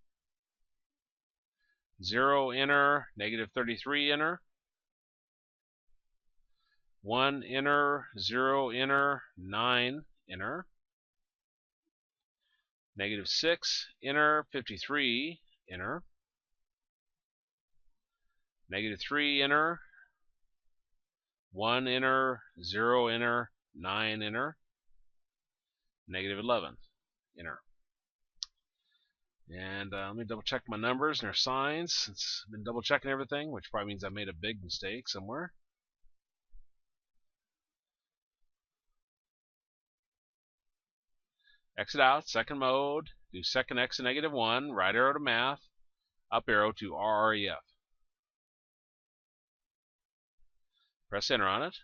0 enter, negative 33 enter, 1 enter, 0 enter, 9 enter, negative 6 enter, 53 enter, negative 3 enter, 1 enter, 0 enter, 9 enter, negative 11 enter. And let me double check my numbers and their signs, since I've been double checking everything, which probably means I made a big mistake somewhere. Exit out, second mode, do second x to negative 1, right arrow to math, up arrow to RREF. Press enter on it.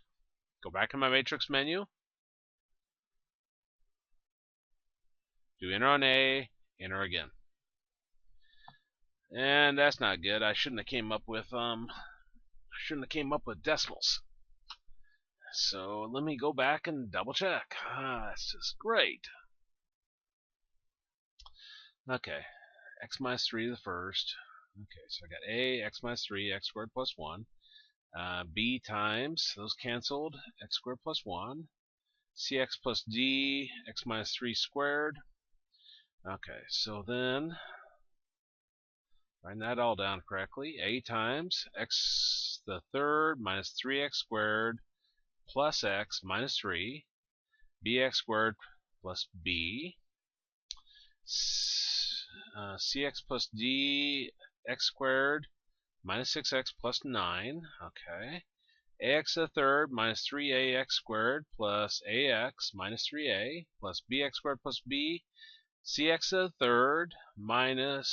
Go back in my matrix menu. Do enter on A, enter again. And that's not good. I shouldn't have came up with decimals. So let me go back and double check. That's just great. Okay, x minus 3 to the first. Okay, so I got a, x minus 3, x squared plus 1. B times, those canceled, x squared plus 1. Cx plus d, x minus 3 squared. Okay, so then, writing that all down correctly, a times x the third minus 3x squared plus x minus 3, bx squared plus b, cx plus d, x squared minus 6x plus 9, okay, ax to the third minus 3ax squared plus ax minus 3a plus bx squared plus b, cx to the third minus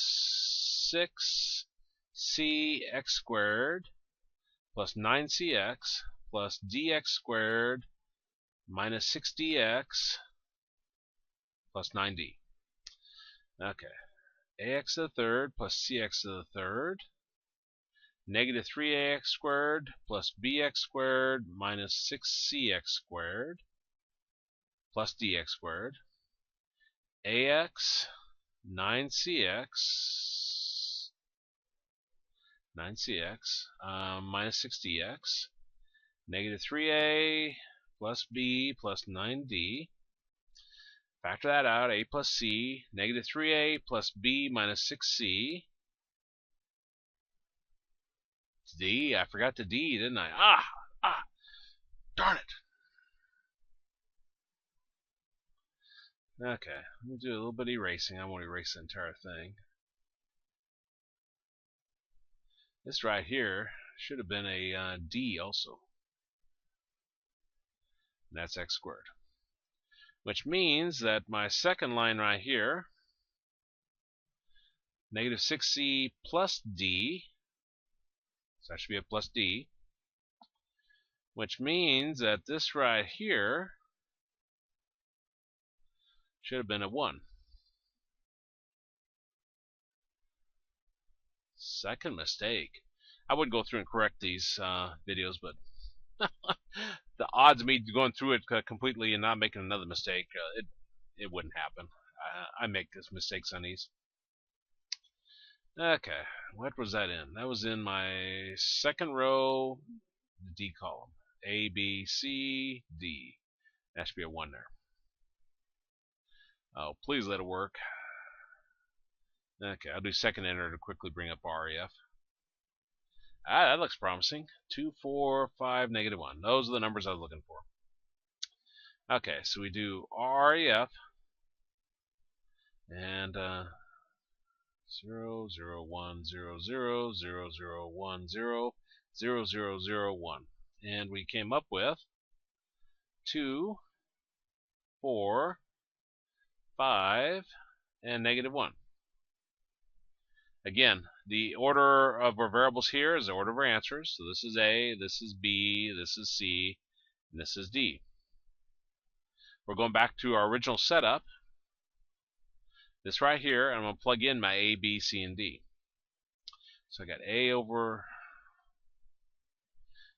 6cx squared plus 9cx plus dx squared minus 6dx plus 9d. Okay, ax to the third plus cx to the third, negative 3ax squared plus bx squared minus 6cx squared plus dx squared, ax 9cx minus 6dx, negative 3a plus b plus 9d. Factor that out, a plus c, negative 3a plus b minus 6c. D, I forgot the d, didn't I? Darn it. Okay, let me do a little bit of erasing. I won't erase the entire thing. This right here should have been a d also. And that's x squared. Which means that my second line right here, negative 6c plus d, so that should be a plus d, which means that this right here should have been a 1. Second mistake. I would go through and correct these videos, but the odds of me going through it completely and not making another mistake, it wouldn't happen. I make these mistakes on these. Okay, what was that in? That was in my second row, the D column. A, B, C, D. That should be a 1 there. Oh, please let it work. Okay, I'll do second enter to quickly bring up REF. That looks promising. 2, 4, 5, negative 1. Those are the numbers I was looking for. Okay, so we do REF and 0, 0, 1, 0, 0, 0, 0, 1, 0, 0, 0, 0, 1. And we came up with 2, 4, 5, and negative 1. Again, the order of our variables here is the order of our answers. So this is A, this is B, this is C, and this is D. We're going back to our original setup. This right here, and I'm going to plug in my A, B, C, and D. So I got A over...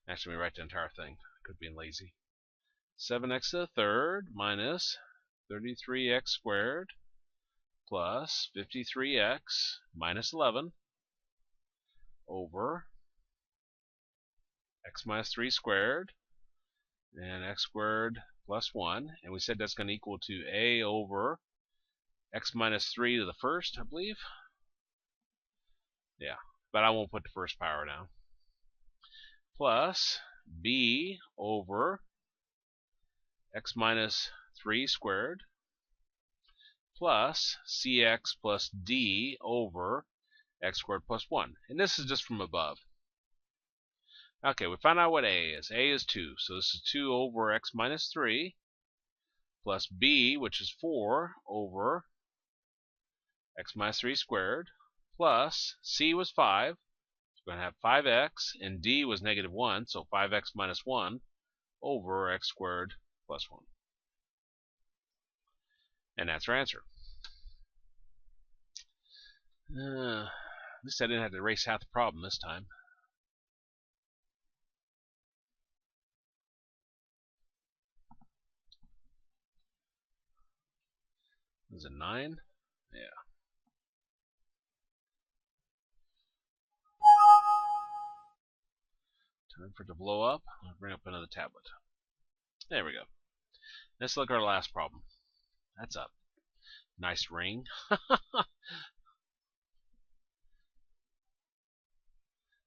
Actually, let me write the entire thing. Could be lazy. 7x to the third minus 33x squared plus 53x minus 11 over x minus 3 squared and x squared plus 1. And we said that's going to equal to a over x minus 3 to the first, I believe. Yeah, but I won't put the first power down. Plus b over x minus 3 squared plus cx plus d over x squared plus 1. And this is just from above. Okay, we found out what a is. A is 2, so this is 2 over x minus 3 plus b, which is 4 over x minus 3 squared, plus c was 5. So we're going to have 5x, and d was negative 1, so 5x minus 1 over x squared plus 1. And that's our answer. At least I didn't have to erase half the problem this time. Is it 9? Yeah. Time for it to blow up. I'll bring up another tablet. There we go. Let's look at our last problem. That's a nice ring.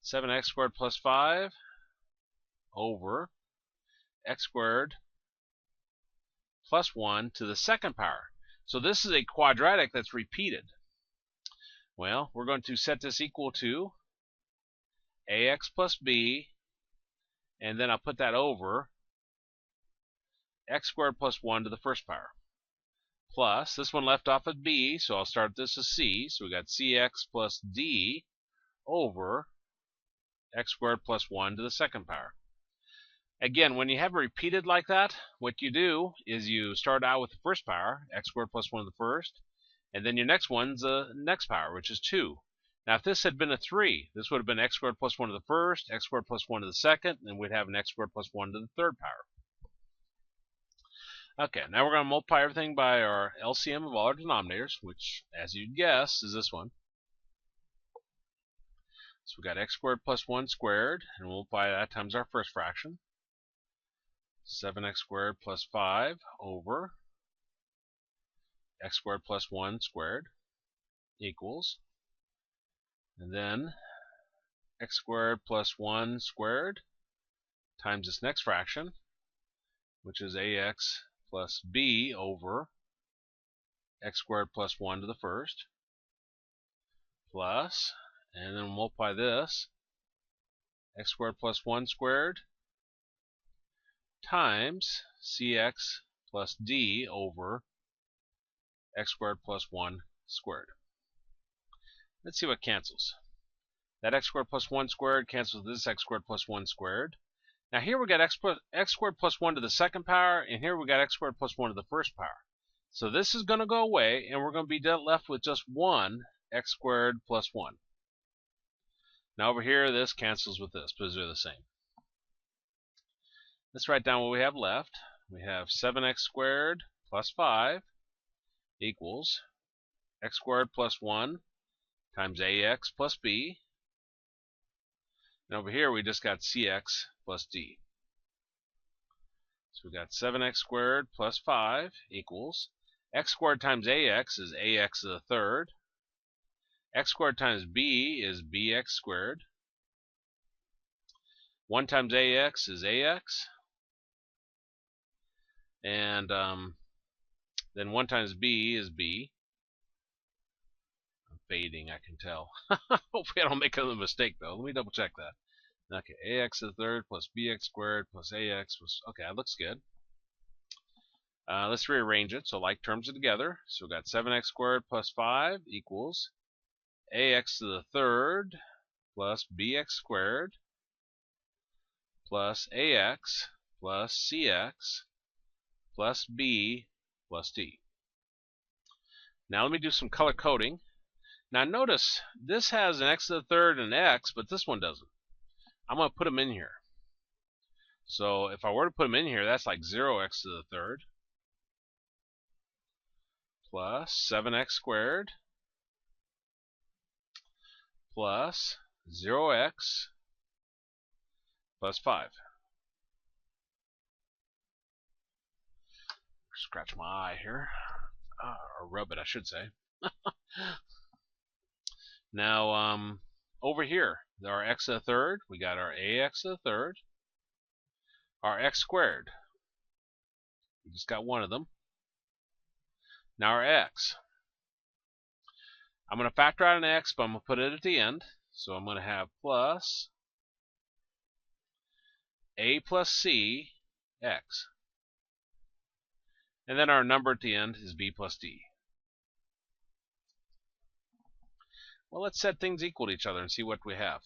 7x squared plus 5 over x squared plus 1 to the second power. So this is a quadratic that's repeated. Well, we're going to set this equal to ax plus b, and then I'll put that over x squared plus 1 to the first power. Plus, this one left off at b, so I'll start this as c. So we got cx plus d over x squared plus 1 to the second power. Again, when you have it repeated like that, what you do is you start out with the first power, x squared plus 1 to the first, and then your next one's the next power, which is 2. Now, if this had been a 3, this would have been x squared plus 1 to the first, x squared plus 1 to the second, and we'd have an x squared plus 1 to the third power. Okay, now we're going to multiply everything by our LCM of all our denominators, which, as you'd guess, is this one. So we got x squared plus 1 squared, and we'll multiply that times our first fraction. 7x squared plus 5 over x squared plus 1 squared equals, and then x squared plus 1 squared times this next fraction, which is ax plus b over x squared plus 1 to the first, plus, and then multiply this, x squared plus 1 squared times cx plus d over x squared plus 1 squared. Let's see what cancels. That x squared plus 1 squared cancels this x squared plus 1 squared. Now here we got x squared plus 1 to the second power, and here we got x squared plus 1 to the first power. So this is going to go away, and we're going to be left with just 1 x squared plus 1. Now over here, this cancels with this, because they're the same. Let's write down what we have left. We have 7x squared plus 5 equals x squared plus 1 times ax plus b. And over here, we just got cx plus d. So we got 7x squared plus 5 equals x squared times ax is ax to the third. X squared times b is bx squared. 1 times ax is ax. And then 1 times b is b. I'm fading, I can tell. Hopefully I don't make another mistake, though. Let me double check that. Okay, ax to the third plus bx squared plus ax was... Okay, that looks good. Let's rearrange it so like terms are together. So we've got 7x squared plus 5 equals ax to the third plus bx squared plus ax plus cx plus b plus d. Now let me do some color coding. Now notice this has an x to the third and an x, but this one doesn't. I'm going to put them in here. So if I were to put them in here, that's like 0x to the third plus 7x squared plus 0x plus 5. Scratch my eye here. Or rub it, I should say. Now, over here, our x to the third, we got our ax to the third, our x squared. We just got one of them. Now our x. I'm going to factor out an x, but I'm going to put it at the end. So I'm going to have plus a plus c x. And then our number at the end is b plus d. Well, let's set things equal to each other and see what we have.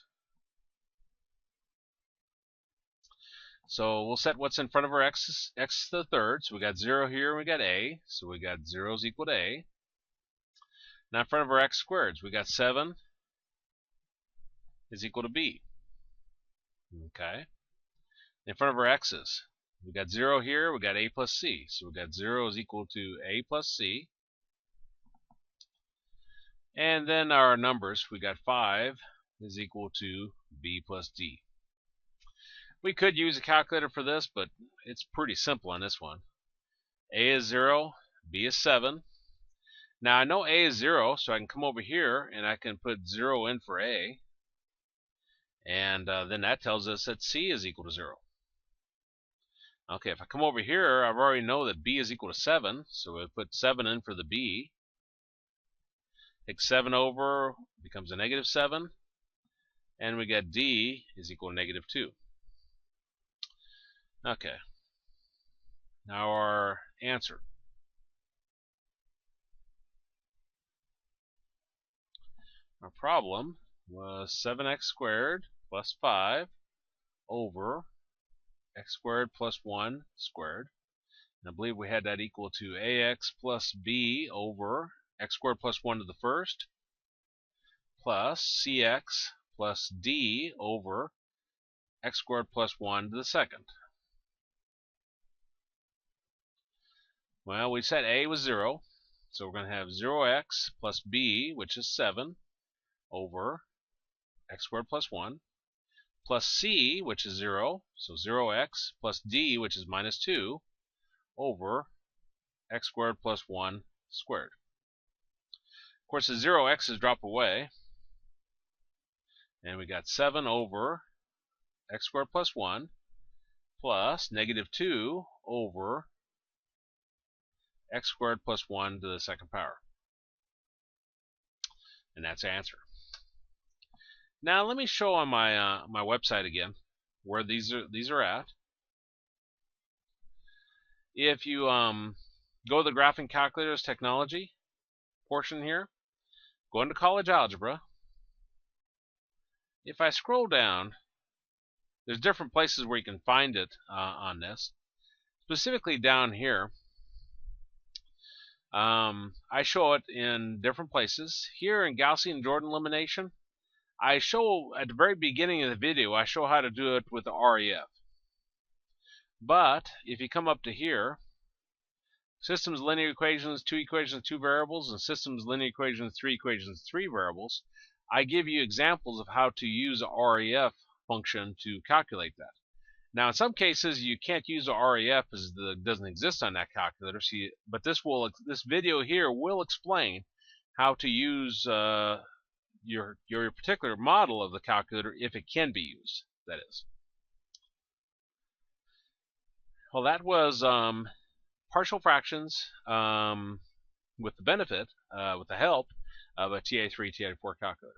So we'll set what's in front of our x to the third. So we got 0 here and we got a. So we got 0 is equal to a. Now in front of our x squareds, we got 7 is equal to b. Okay. In front of our x's, we got 0 here, we got a plus c. So we got 0 is equal to a plus c. And then our numbers, we got 5 is equal to b plus d. We could use a calculator for this, but it's pretty simple on this one. A is 0, b is 7. Now I know a is 0, so I can come over here and I can put 0 in for a. And then that tells us that c is equal to 0. Okay, if I come over here, I already know that b is equal to 7, so we'll put 7 in for the b. Take 7 over, becomes a negative 7. And we got d is equal to negative 2. Okay. Now our answer. Our problem was 7x squared plus 5 over x squared plus 1 squared. And I believe we had that equal to ax plus b over x squared plus 1 to the first plus cx plus d over x squared plus 1 to the second. Well, we said a was 0, so we're going to have 0x plus b, which is 7, over x squared plus 1, plus c, which is 0, so 0x, plus d, which is minus 2, over x squared plus 1 squared. Of course, the 0x's drop away, and we got 7 over x squared plus 1 plus negative 2 over x squared plus 1 to the second power. And that's the answer. Now let me show on my my website again where these are at. If you go to the Graphing Calculators Technology portion here, go into College Algebra. If I scroll down, there's different places where you can find it on this. Specifically down here, I show it in different places. Here in Gaussian-Jordan elimination, I show at the very beginning of the video, I show how to do it with the REF. But if you come up to here, systems linear equations, 2 equations, 2 variables, and systems linear equations, 3 equations, 3 variables, I give you examples of how to use a REF function to calculate that. Now, in some cases, you can't use a REF as it doesn't exist on that calculator. But this video here will explain how to use your particular model of the calculator if it can be used. That is. Well, that was partial fractions with the benefit, with the help of a TA3, TA4 calculator.